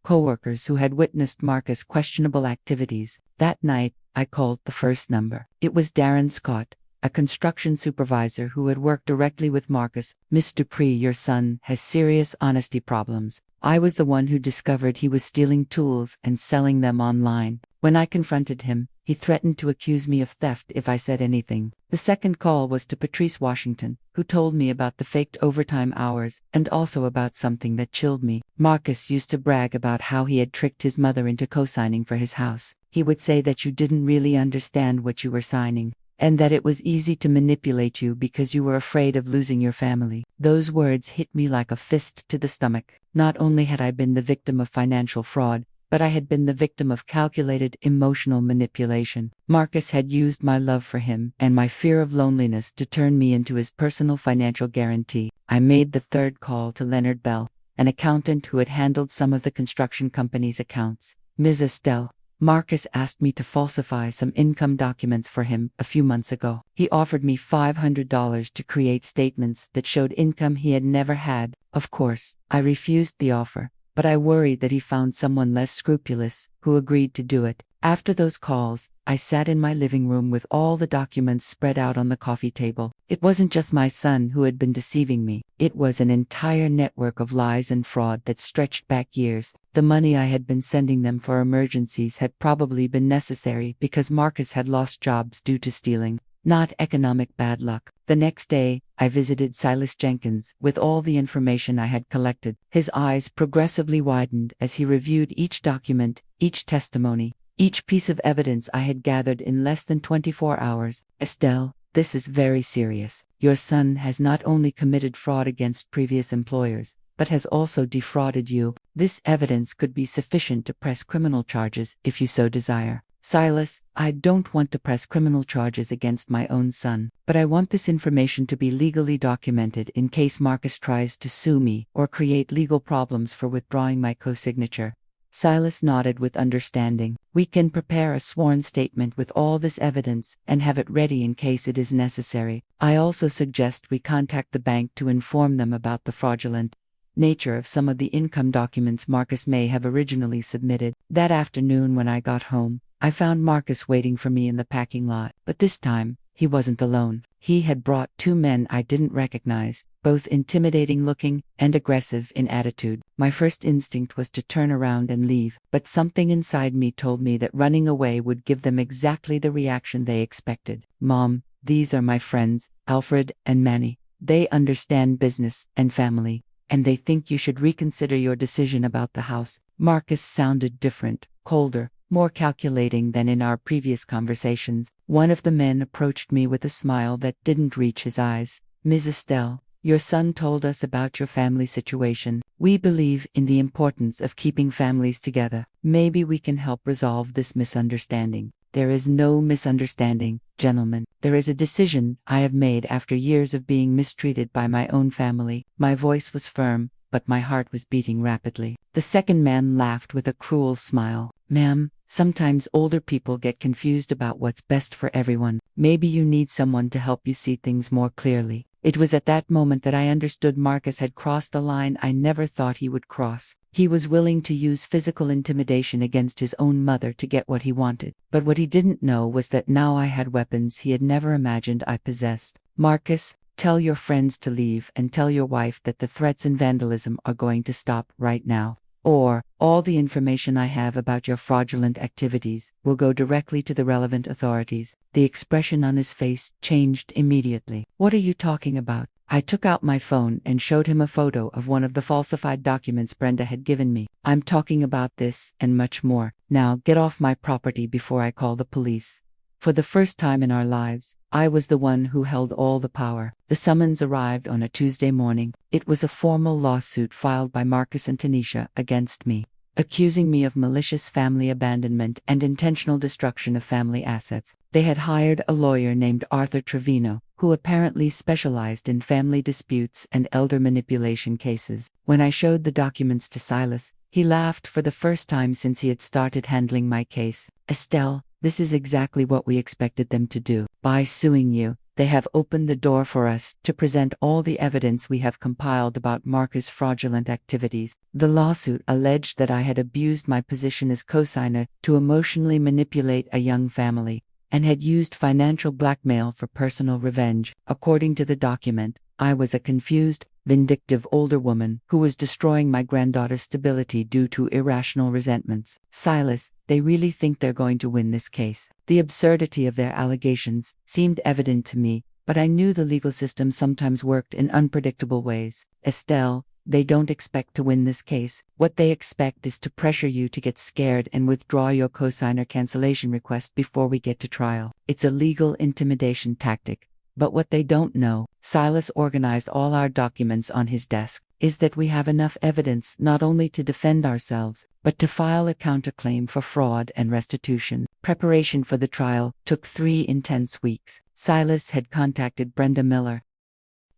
co-workers who had witnessed Marcus' questionable activities. That night, I called the first number. It was Darren Scott, a construction supervisor who had worked directly with Marcus. "Miss Dupree, your son has serious honesty problems. I was the one who discovered he was stealing tools and selling them online. When I confronted him, he threatened to accuse me of theft if I said anything." The second call was to Patrice Washington, who told me about the faked overtime hours and also about something that chilled me. Marcus used to brag about how he had tricked his mother into co-signing for his house. He would say that you didn't really understand what you were signing, and that it was easy to manipulate you because you were afraid of losing your family. Those words hit me like a fist to the stomach. Not only had I been the victim of financial fraud, but I had been the victim of calculated emotional manipulation. Marcus had used my love for him and my fear of loneliness to turn me into his personal financial guarantee. I made the third call to Leonard Bell, an accountant who had handled some of the construction company's accounts. "Ms. Estelle, Marcus asked me to falsify some income documents for him a few months ago. He offered me $500 to create statements that showed income he had never had. Of course, I refused the offer, but I worried that he found someone less scrupulous who agreed to do it. After those calls, I sat in my living room with all the documents spread out on the coffee table. It wasn't just my son who had been deceiving me. It was an entire network of lies and fraud that stretched back years. The money I had been sending them for emergencies had probably been necessary because Marcus had lost jobs due to stealing, not economic bad luck. The next day, I visited Silas Jenkins with all the information I had collected. His eyes progressively widened as he reviewed each document, each testimony, each piece of evidence I had gathered in less than 24 hours. "Estelle, this is very serious. Your son has not only committed fraud against previous employers, but has also defrauded you. This evidence could be sufficient to press criminal charges if you so desire." "Silas, I don't want to press criminal charges against my own son, but I want this information to be legally documented in case Marcus tries to sue me or create legal problems for withdrawing my co-signature." Silas nodded with understanding. "We can prepare a sworn statement with all this evidence and have it ready in case it is necessary. I also suggest we contact the bank to inform them about the fraudulent nature of some of the income documents Marcus may have originally submitted." That afternoon when I got home, I found Marcus waiting for me in the parking lot, but this time, he wasn't alone. He had brought 2 men I didn't recognize, both intimidating looking and aggressive in attitude. My first instinct was to turn around and leave, but something inside me told me that running away would give them exactly the reaction they expected. "Mom, these are my friends, Alfred and Manny. They understand business and family, and they think you should reconsider your decision about the house." Marcus sounded different, colder, more calculating than in our previous conversations. One of the men approached me with a smile that didn't reach his eyes. "Ms. Estelle, your son told us about your family situation. We believe in the importance of keeping families together. Maybe we can help resolve this misunderstanding." "There is no misunderstanding, gentlemen. There is a decision I have made after years of being mistreated by my own family." My voice was firm, but my heart was beating rapidly. The second man laughed with a cruel smile. "Ma'am, sometimes older people get confused about what's best for everyone. Maybe you need someone to help you see things more clearly." It was at that moment that I understood Marcus had crossed a line I never thought he would cross. He was willing to use physical intimidation against his own mother to get what he wanted. But what he didn't know was that now I had weapons he had never imagined I possessed. "Marcus, tell your friends to leave and tell your wife that the threats and vandalism are going to stop right now. Or, all the information I have about your fraudulent activities will go directly to the relevant authorities." The expression on his face changed immediately. "What are you talking about?" I took out my phone and showed him a photo of one of the falsified documents Brenda had given me. "I'm talking about this and much more. Now get off my property before I call the police." For the first time in our lives, I was the one who held all the power. The summons arrived on a Tuesday morning. It was a formal lawsuit filed by Marcus and Tanisha against me, accusing me of malicious family abandonment and intentional destruction of family assets. They had hired a lawyer named Arthur Trevino, who apparently specialized in family disputes and elder manipulation cases. When I showed the documents to Silas, he laughed for the first time since he had started handling my case. "Estelle, this is exactly what we expected them to do. By suing you, they have opened the door for us to present all the evidence we have compiled about Marcus' fraudulent activities." The lawsuit alleged that I had abused my position as cosigner to emotionally manipulate a young family, and had used financial blackmail for personal revenge. According to the document, I was a confused, vindictive older woman who was destroying my granddaughter's stability due to irrational resentments. "Silas, they really think they're going to win this case." The absurdity of their allegations seemed evident to me, but I knew the legal system sometimes worked in unpredictable ways. "Estelle, they don't expect to win this case. What they expect is to pressure you to get scared and withdraw your cosigner cancellation request before we get to trial. It's a legal intimidation tactic. But what they don't know," Silas organized all our documents on his desk, "is that we have enough evidence not only to defend ourselves, but to file a counterclaim for fraud and restitution." Preparation for the trial took 3 intense weeks. Silas had contacted Brenda Miller,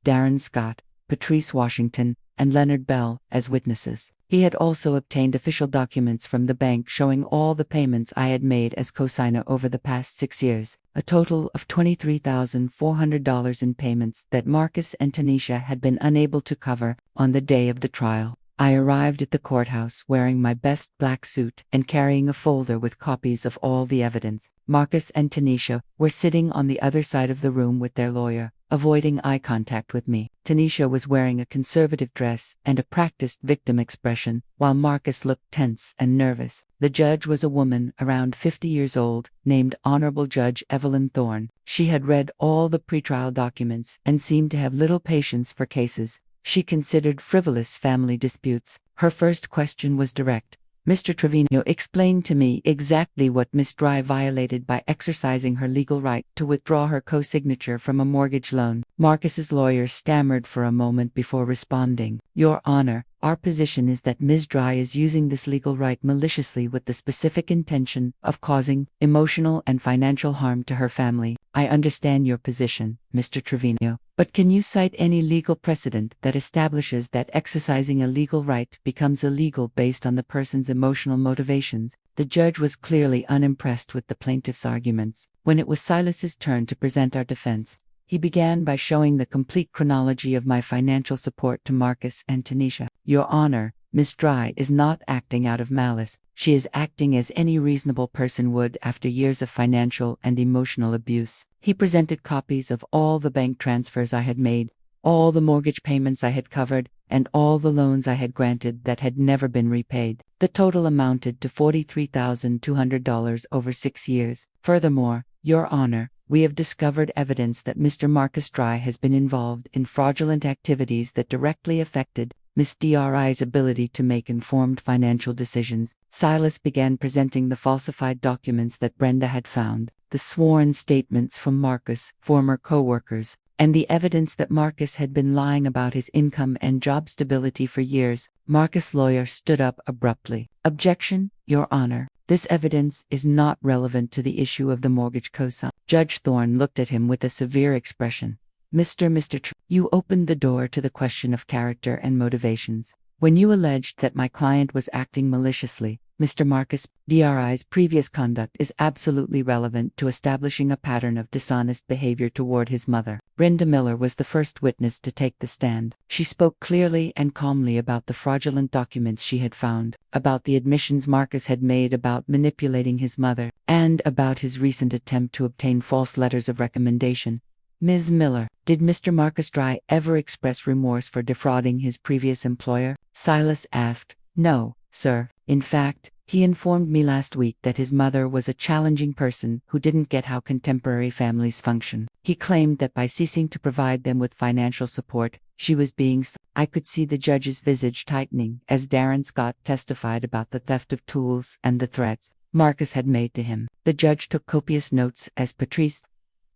Darren Scott, Patrice Washington, and Leonard Bell as witnesses. He had also obtained official documents from the bank showing all the payments I had made as cosigner over the past 6 years, a total of $23,400 in payments that Marcus and Tanisha had been unable to cover. On the day of the trial, I arrived at the courthouse wearing my best black suit and carrying a folder with copies of all the evidence. Marcus and Tanisha were sitting on the other side of the room with their lawyer, avoiding eye contact with me. Tanisha was wearing a conservative dress and a practiced victim expression, while Marcus looked tense and nervous. The judge was a woman around 50 years old, named Honorable Judge Evelyn Thorne. She had read all the pretrial documents and seemed to have little patience for cases she considered frivolous family disputes. Her first question was direct. "Mr. Trevino, explain to me exactly what Miss Dry violated by exercising her legal right to withdraw her co-signature from a mortgage loan." Marcus's lawyer stammered for a moment before responding. "Your Honor, our position is that Ms. Dry is using this legal right maliciously with the specific intention of causing emotional and financial harm to her family." "I understand your position, Mr. Trevino, but can you cite any legal precedent that establishes that exercising a legal right becomes illegal based on the person's emotional motivations?" The judge was clearly unimpressed with the plaintiff's arguments. When it was Silas's turn to present our defense, he began by showing the complete chronology of my financial support to Marcus and Tanisha. "Your Honor, Miss Dry is not acting out of malice. She is acting as any reasonable person would after years of financial and emotional abuse." He presented copies of all the bank transfers I had made, all the mortgage payments I had covered, and all the loans I had granted that had never been repaid. The total amounted to $43,200 over 6 years. "Furthermore, Your Honor, we have discovered evidence that Mr. Marcus Dry has been involved in fraudulent activities that directly affected Miss Dri's ability to make informed financial decisions." Silas began presenting the falsified documents that Brenda had found, the sworn statements from Marcus' former co-workers, and the evidence that Marcus had been lying about his income and job stability for years. Marcus' lawyer stood up abruptly. "Objection, Your Honor. This evidence is not relevant to the issue of the mortgage cosign." Judge Thorne looked at him with a severe expression. Mr. You opened the door to the question of character and motivations. When you alleged that my client was acting maliciously, Mr. Marcus Dri's previous conduct is absolutely relevant to establishing a pattern of dishonest behavior toward his mother." Brenda Miller was the first witness to take the stand. She spoke clearly and calmly about the fraudulent documents she had found, about the admissions Marcus had made about manipulating his mother, and about his recent attempt to obtain false letters of recommendation. "Ms. Miller, did Mr. Marcus Dry ever express remorse for defrauding his previous employer?" Silas asked. "No, sir. In fact, he informed me last week that his mother was a challenging person who didn't get how contemporary families function. He claimed that by ceasing to provide them with financial support, she was being I could see the judge's visage tightening as Darren Scott testified about the theft of tools and the threats. Marcus had made to him. The judge took copious notes as Patrice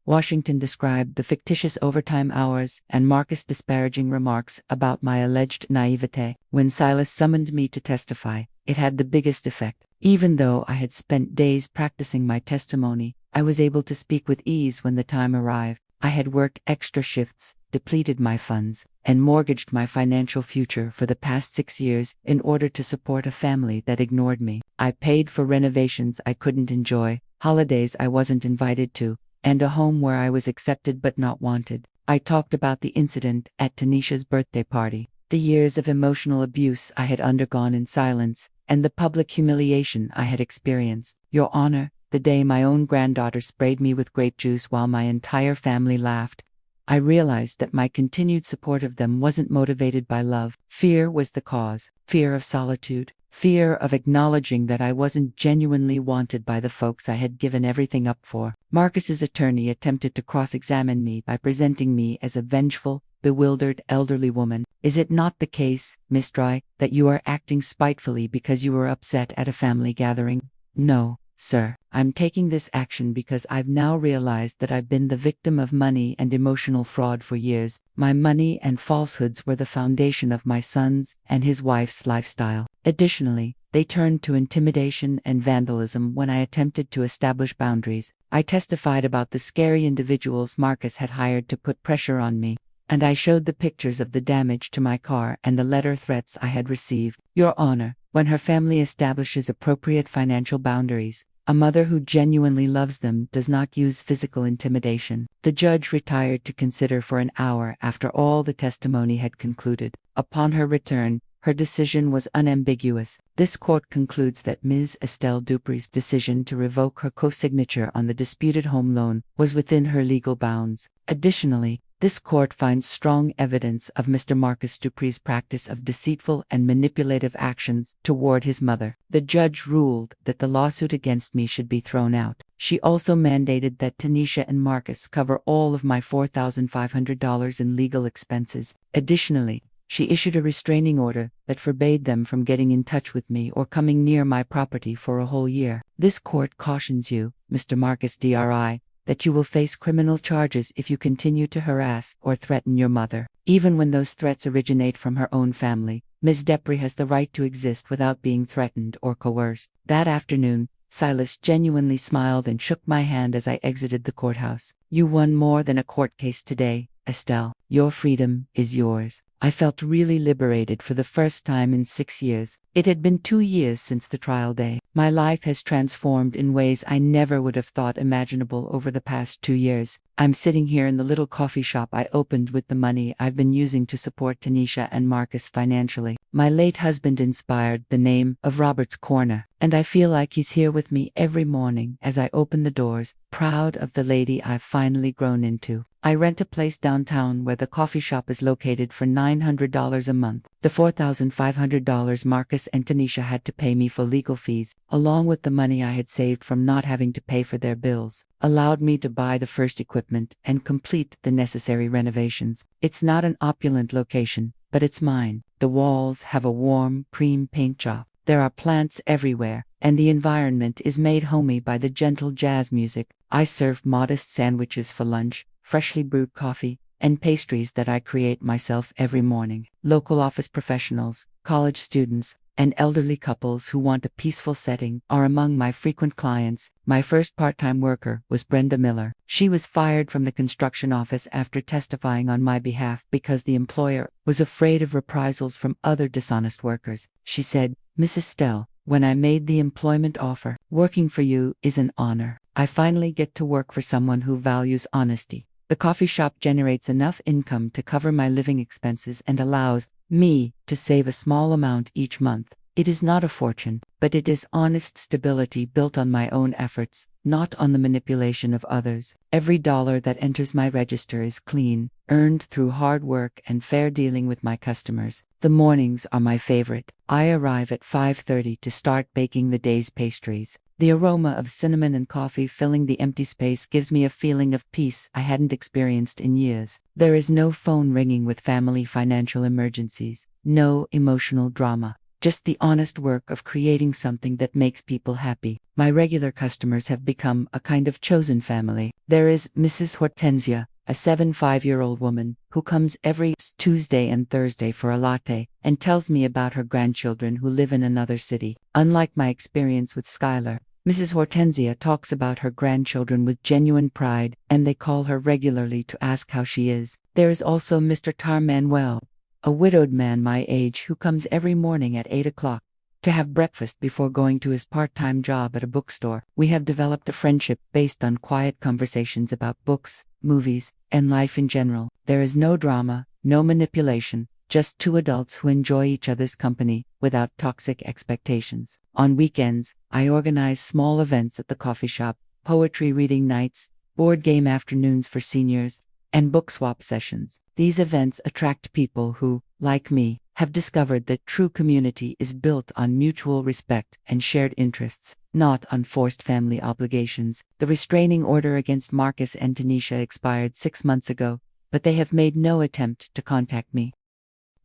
Washington described the fictitious overtime hours and Marcus' disparaging remarks about my alleged naivete. When Silas summoned me to testify, it had the biggest effect. Even though I had spent days practicing my testimony, I was able to speak with ease when the time arrived. I had worked extra shifts, depleted my funds, and mortgaged my financial future for the past 6 years in order to support a family that ignored me. I paid for renovations I couldn't enjoy, holidays I wasn't invited to, and a home where I was accepted but not wanted. I talked about the incident at Tanisha's birthday party, the years of emotional abuse I had undergone in silence, and the public humiliation I had experienced. Your Honor, the day my own granddaughter sprayed me with grape juice while my entire family laughed, I realized that my continued support of them wasn't motivated by love. Fear was the cause. Fear of solitude. Fear of acknowledging that I wasn't genuinely wanted by the folks I had given everything up for. Marcus's attorney attempted to cross-examine me by presenting me as a vengeful, bewildered elderly woman. Is it not the case, Miss Dry, that you are acting spitefully because you were upset at a family gathering? No, sir. I'm taking this action because I've now realized that I've been the victim of money and emotional fraud for years. My money and falsehoods were the foundation of my son's and his wife's lifestyle. Additionally, they turned to intimidation and vandalism when I attempted to establish boundaries. I testified about the scary individuals Marcus had hired to put pressure on me, and I showed the pictures of the damage to my car and the letter threats I had received. Your Honor, when her family establishes appropriate financial boundaries, a mother who genuinely loves them does not use physical intimidation. The judge retired to consider for an hour after all the testimony had concluded. Upon her return, her decision was unambiguous. This court concludes that Ms. Estelle Dupre's decision to revoke her co-signature on the disputed home loan was within her legal bounds. Additionally, this court finds strong evidence of Mr. Marcus Dupre's practice of deceitful and manipulative actions toward his mother. The judge ruled that the lawsuit against me should be thrown out. She also mandated that Tanisha and Marcus cover all of my $4,500 in legal expenses. Additionally, she issued a restraining order that forbade them from getting in touch with me or coming near my property for a whole year. This court cautions you, Mr. Marcus Dri, that you will face criminal charges if you continue to harass or threaten your mother. Even when those threats originate from her own family, Ms. Dupre has the right to exist without being threatened or coerced. That afternoon, Silas genuinely smiled and shook my hand as I exited the courthouse. You won more than a court case today, Estelle. Your freedom is yours. I felt really liberated for the first time in 6 years. It had been 2 years since the trial day. My life has transformed in ways I never would have thought imaginable over the past 2 years. I'm sitting here in the little coffee shop I opened with the money I've been using to support Tanisha and Marcus financially. My late husband inspired the name of Robert's Corner, and I feel like he's here with me every morning as I open the doors, proud of the lady I've finally grown into. I rent a place downtown where the coffee shop is located for $900 a month. The $4,500 Marcus and Tanisha had to pay me for legal fees, along with the money I had saved from not having to pay for their bills, allowed me to buy the first equipment and complete the necessary renovations. It's not an opulent location, but it's mine. The walls have a warm, cream paint job. There are plants everywhere, and the environment is made homey by the gentle jazz music. I serve modest sandwiches for lunch, freshly brewed coffee, and pastries that I create myself every morning. Local office professionals, college students, and elderly couples who want a peaceful setting are among my frequent clients. My first part-time worker was Brenda Miller. She was fired from the construction office after testifying on my behalf because the employer was afraid of reprisals from other dishonest workers. She said, "Mrs. Estelle, when I made the employment offer, working for you is an honor. I finally get to work for someone who values honesty." The coffee shop generates enough income to cover my living expenses and allows me to save a small amount each month. It is not a fortune, but it is honest stability built on my own efforts, not on the manipulation of others. Every dollar that enters my register is clean, earned through hard work and fair dealing with my customers. The mornings are my favorite. I arrive at 5:30 to start baking the day's pastries. The aroma of cinnamon and coffee filling the empty space gives me a feeling of peace I hadn't experienced in years. There is no phone ringing with family financial emergencies, no emotional drama. just the honest work of creating something that makes people happy. My regular customers have become a kind of chosen family. There is Mrs. Hortensia, a 75-year-old woman, who comes every Tuesday and Thursday for a latte, and tells me about her grandchildren who live in another city. Unlike my experience with Skylar, Mrs. Hortensia talks about her grandchildren with genuine pride, and they call her regularly to ask how she is. There is also Mr. Tar Manuel, a widowed man my age who comes every morning at 8 o'clock to have breakfast before going to his part-time job at a bookstore. We have developed a friendship based on quiet conversations about books, movies, and life in general. There is no drama, no manipulation, just two adults who enjoy each other's company without toxic expectations. On weekends, I organize small events at the coffee shop, poetry reading nights, board game afternoons for seniors, and book swap sessions. These events attract people who, like me, have discovered that true community is built on mutual respect and shared interests, not on forced family obligations. The restraining order against Marcus and Tanisha expired 6 months ago, but they have made no attempt to contact me.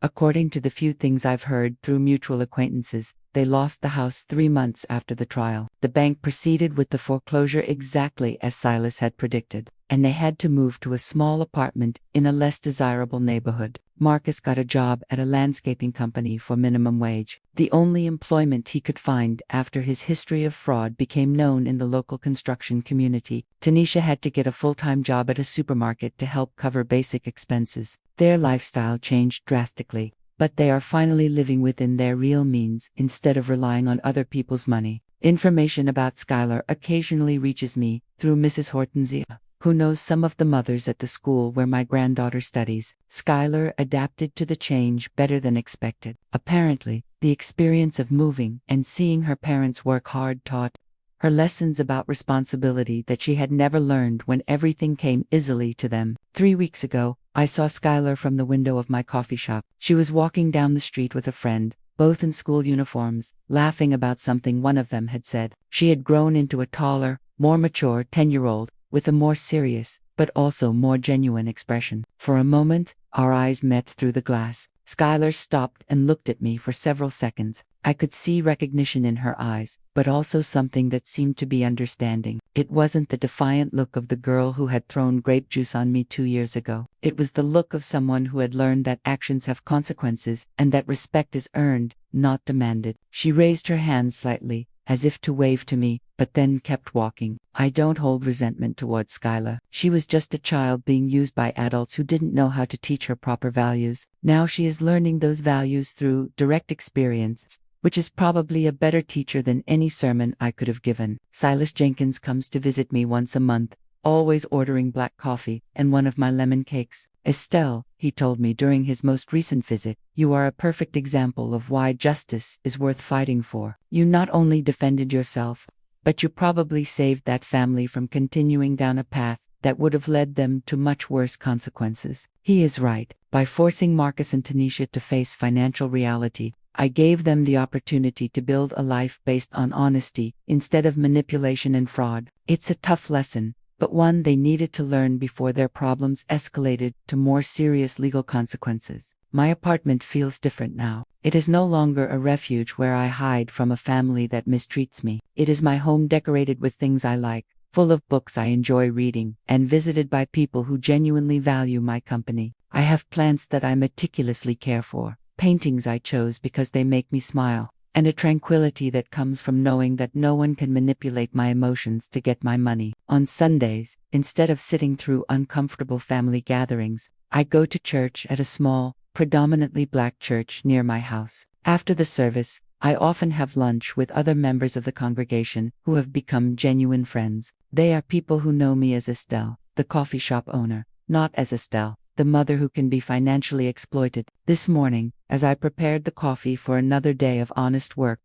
According to the few things I've heard through mutual acquaintances, they lost the house 3 months after the trial. The bank proceeded with the foreclosure exactly as Silas had predicted, and they had to move to a small apartment in a less desirable neighborhood. Marcus got a job at a landscaping company for minimum wage, the only employment he could find after his history of fraud became known in the local construction community. Tanisha had to get a full-time job at a supermarket to help cover basic expenses. Their lifestyle changed drastically, but they are finally living within their real means instead of relying on other people's money. Information about Skylar occasionally reaches me through Mrs. Hortensia, who knows some of the mothers at the school where my granddaughter studies. Skylar adapted to the change better than expected. Apparently, the experience of moving and seeing her parents work hard taught her lessons about responsibility that she had never learned when everything came easily to them. 3 weeks ago, I saw Skylar from the window of my coffee shop. She was walking down the street with a friend, both in school uniforms, laughing about something one of them had said. She had grown into a taller, more mature 10-year-old, with a more serious, but also more genuine expression. For a moment, our eyes met through the glass. Skylar stopped and looked at me for several seconds. I could see recognition in her eyes, but also something that seemed to be understanding. It wasn't the defiant look of the girl who had thrown grape juice on me 2 years ago. It was the look of someone who had learned that actions have consequences and that respect is earned, not demanded. She raised her hand slightly, as if to wave to me, but then kept walking. I don't hold resentment towards Skylar. She was just a child being used by adults who didn't know how to teach her proper values. Now she is learning those values through direct experience, which is probably a better teacher than any sermon I could have given. Silas Jenkins comes to visit me once a month, always ordering black coffee and one of my lemon cakes. Estelle, he told me during his most recent visit, you are a perfect example of why justice is worth fighting for. You not only defended yourself, but you probably saved that family from continuing down a path that would have led them to much worse consequences. He is right. By forcing Marcus and Tanisha to face financial reality, I gave them the opportunity to build a life based on honesty instead of manipulation and fraud. It's a tough lesson, but one they needed to learn before their problems escalated to more serious legal consequences. My apartment feels different now. It is no longer a refuge where I hide from a family that mistreats me. It is my home decorated with things I like, full of books I enjoy reading, and visited by people who genuinely value my company. I have plants that I meticulously care for, paintings I chose because they make me smile, and a tranquility that comes from knowing that no one can manipulate my emotions to get my money. On Sundays, instead of sitting through uncomfortable family gatherings, I go to church at a small, predominantly black church near my house. After the service, I often have lunch with other members of the congregation who have become genuine friends. They are people who know me as Estelle, the coffee shop owner, not as Estelle, the mother who can be financially exploited. This morning, as I prepared the coffee for another day of honest work,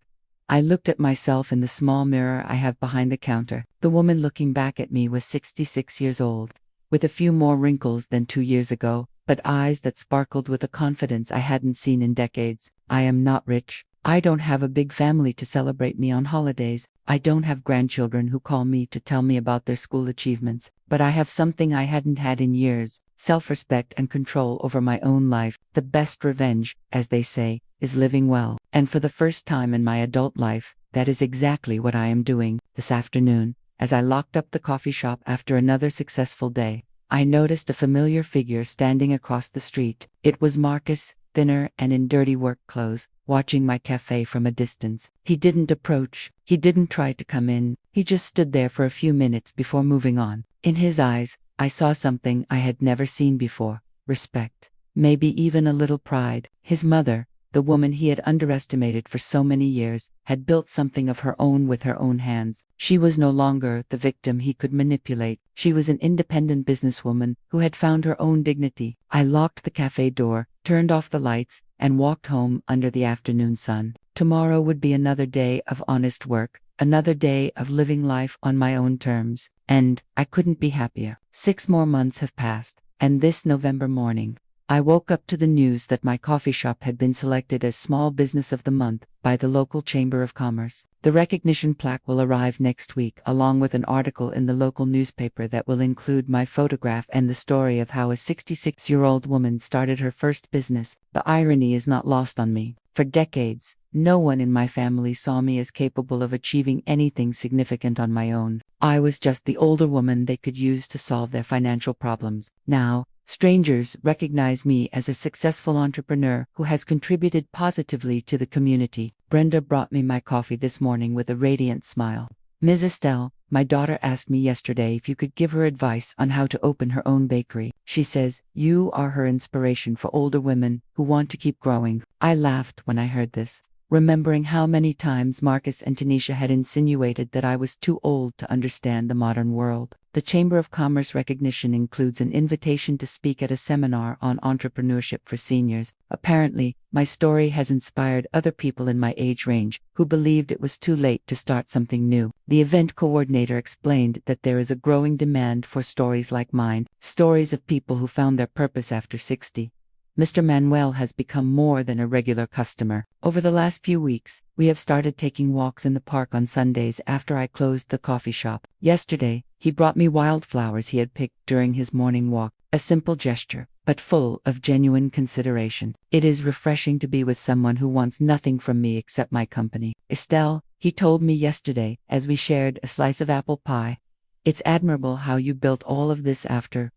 I looked at myself in the small mirror I have behind the counter. The woman looking back at me was 66 years old, with a few more wrinkles than 2 years ago, but eyes that sparkled with a confidence I hadn't seen in decades. I am not rich, I don't have a big family to celebrate me on holidays. I don't have grandchildren who call me to tell me about their school achievements, but I have something I hadn't had in years: self-respect and control over my own life. The best revenge, as they say, is living well. And for the first time in my adult life, that is exactly what I am doing. This afternoon, as I locked up the coffee shop after another successful day, I noticed a familiar figure standing across the street. It was Marcus, thinner and in dirty work clothes, watching my cafe from a distance. He didn't approach. He didn't try to come in. He just stood there for a few minutes before moving on. In his eyes, I saw something I had never seen before: respect, maybe even a little pride. His mother, the woman he had underestimated for so many years, had built something of her own with her own hands. She was no longer the victim he could manipulate. She was an independent businesswoman who had found her own dignity. I locked the cafe door, turned off the lights, and walked home under the afternoon sun. Tomorrow would be another day of honest work, another day of living life on my own terms, and I couldn't be happier. 6 more months have passed, and this November morning, I woke up to the news that my coffee shop had been selected as Small Business of the Month by the local Chamber of Commerce. The recognition plaque will arrive next week, along with an article in the local newspaper that will include my photograph and the story of how a 66-year-old woman started her first business. The irony is not lost on me. For decades, no one in my family saw me as capable of achieving anything significant on my own. I was just the older woman they could use to solve their financial problems. Now, strangers recognize me as a successful entrepreneur who has contributed positively to the community. Brenda brought me my coffee this morning with a radiant smile. Ms. Estelle, my daughter asked me yesterday if you could give her advice on how to open her own bakery. She says you are her inspiration for older women who want to keep growing. I laughed when I heard this, remembering how many times Marcus and Tanisha had insinuated that I was too old to understand the modern world. The Chamber of Commerce recognition includes an invitation to speak at a seminar on entrepreneurship for seniors. Apparently, my story has inspired other people in my age range who believed it was too late to start something new. The event coordinator explained that there is a growing demand for stories like mine, stories of people who found their purpose after 60. Mr. Manuel has become more than a regular customer. Over the last few weeks, we have started taking walks in the park on Sundays after I closed the coffee shop. Yesterday, he brought me wildflowers he had picked during his morning walk, a simple gesture, but full of genuine consideration. It is refreshing to be with someone who wants nothing from me except my company. Estelle, he told me yesterday as we shared a slice of apple pie, it's admirable how you built all of this after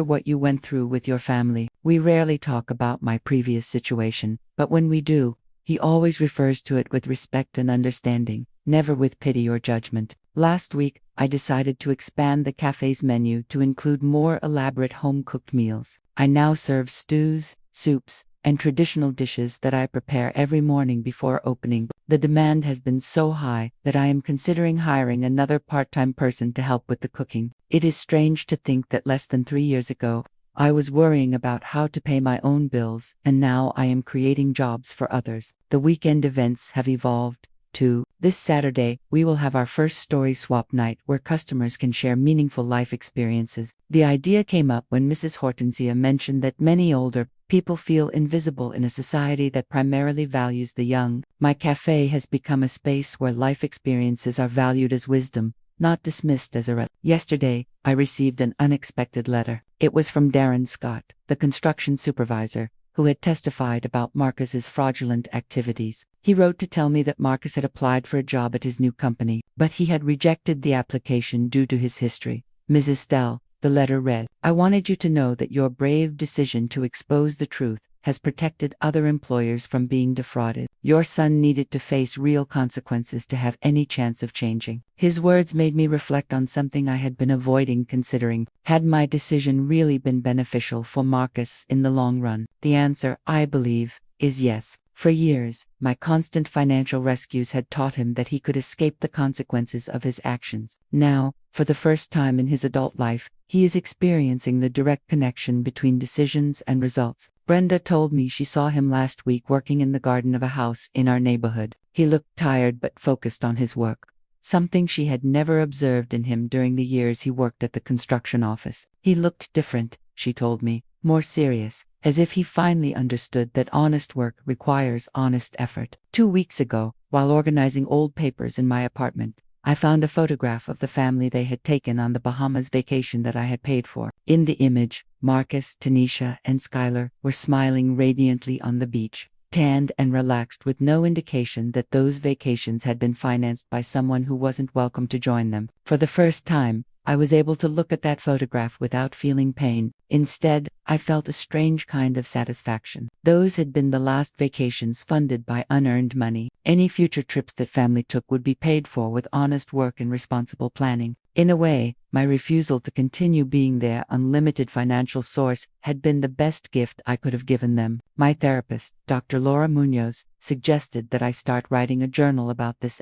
what you went through with your family. We rarely talk about my previous situation, but when we do, he always refers to it with respect and understanding, never with pity or judgment. Last week, I decided to expand the cafe's menu to include more elaborate home-cooked meals. I now serve stews, soups, and traditional dishes that I prepare every morning before opening. The demand has been so high that I am considering hiring another part-time person to help with the cooking. It is strange to think that less than 3 years ago, I was worrying about how to pay my own bills, and now I am creating jobs for others. The weekend events have evolved, too. This Saturday, we will have our first story swap night where customers can share meaningful life experiences. The idea came up when Mrs. Hortensia mentioned that many older people feel invisible in a society that primarily values the young. My cafe has become a space where life experiences are valued as wisdom, not dismissed as a Yesterday, I received an unexpected letter. It was from Darren Scott, the construction supervisor, who had testified about Marcus's fraudulent activities. He wrote to tell me that Marcus had applied for a job at his new company, but he had rejected the application due to his history. Ms. Estelle, the letter read, I wanted you to know that your brave decision to expose the truth has protected other employers from being defrauded. Your son needed to face real consequences to have any chance of changing. His words made me reflect on something I had been avoiding considering. Had my decision really been beneficial for Marcus in the long run? The answer, I believe, is yes. For years, my constant financial rescues had taught him that he could escape the consequences of his actions. Now, for the first time in his adult life, he is experiencing the direct connection between decisions and results. Brenda told me she saw him last week working in the garden of a house in our neighborhood. He looked tired but focused on his work, something she had never observed in him during the years he worked at the construction office. He looked different, she told me, more serious, as if he finally understood that honest work requires honest effort. 2 weeks ago, while organizing old papers in my apartment, I found a photograph of the family they had taken on the Bahamas vacation that I had paid for. In the image, Marcus, Tanisha, and Skylar were smiling radiantly on the beach, tanned and relaxed, with no indication that those vacations had been financed by someone who wasn't welcome to join them. For the first time, I was able to look at that photograph without feeling pain. Instead, I felt a strange kind of satisfaction. Those had been the last vacations funded by unearned money. Any future trips that family took would be paid for with honest work and responsible planning. In a way, my refusal to continue being their unlimited financial source had been the best gift I could have given them. My therapist, Dr. Laura Munoz, suggested that I start writing a journal about this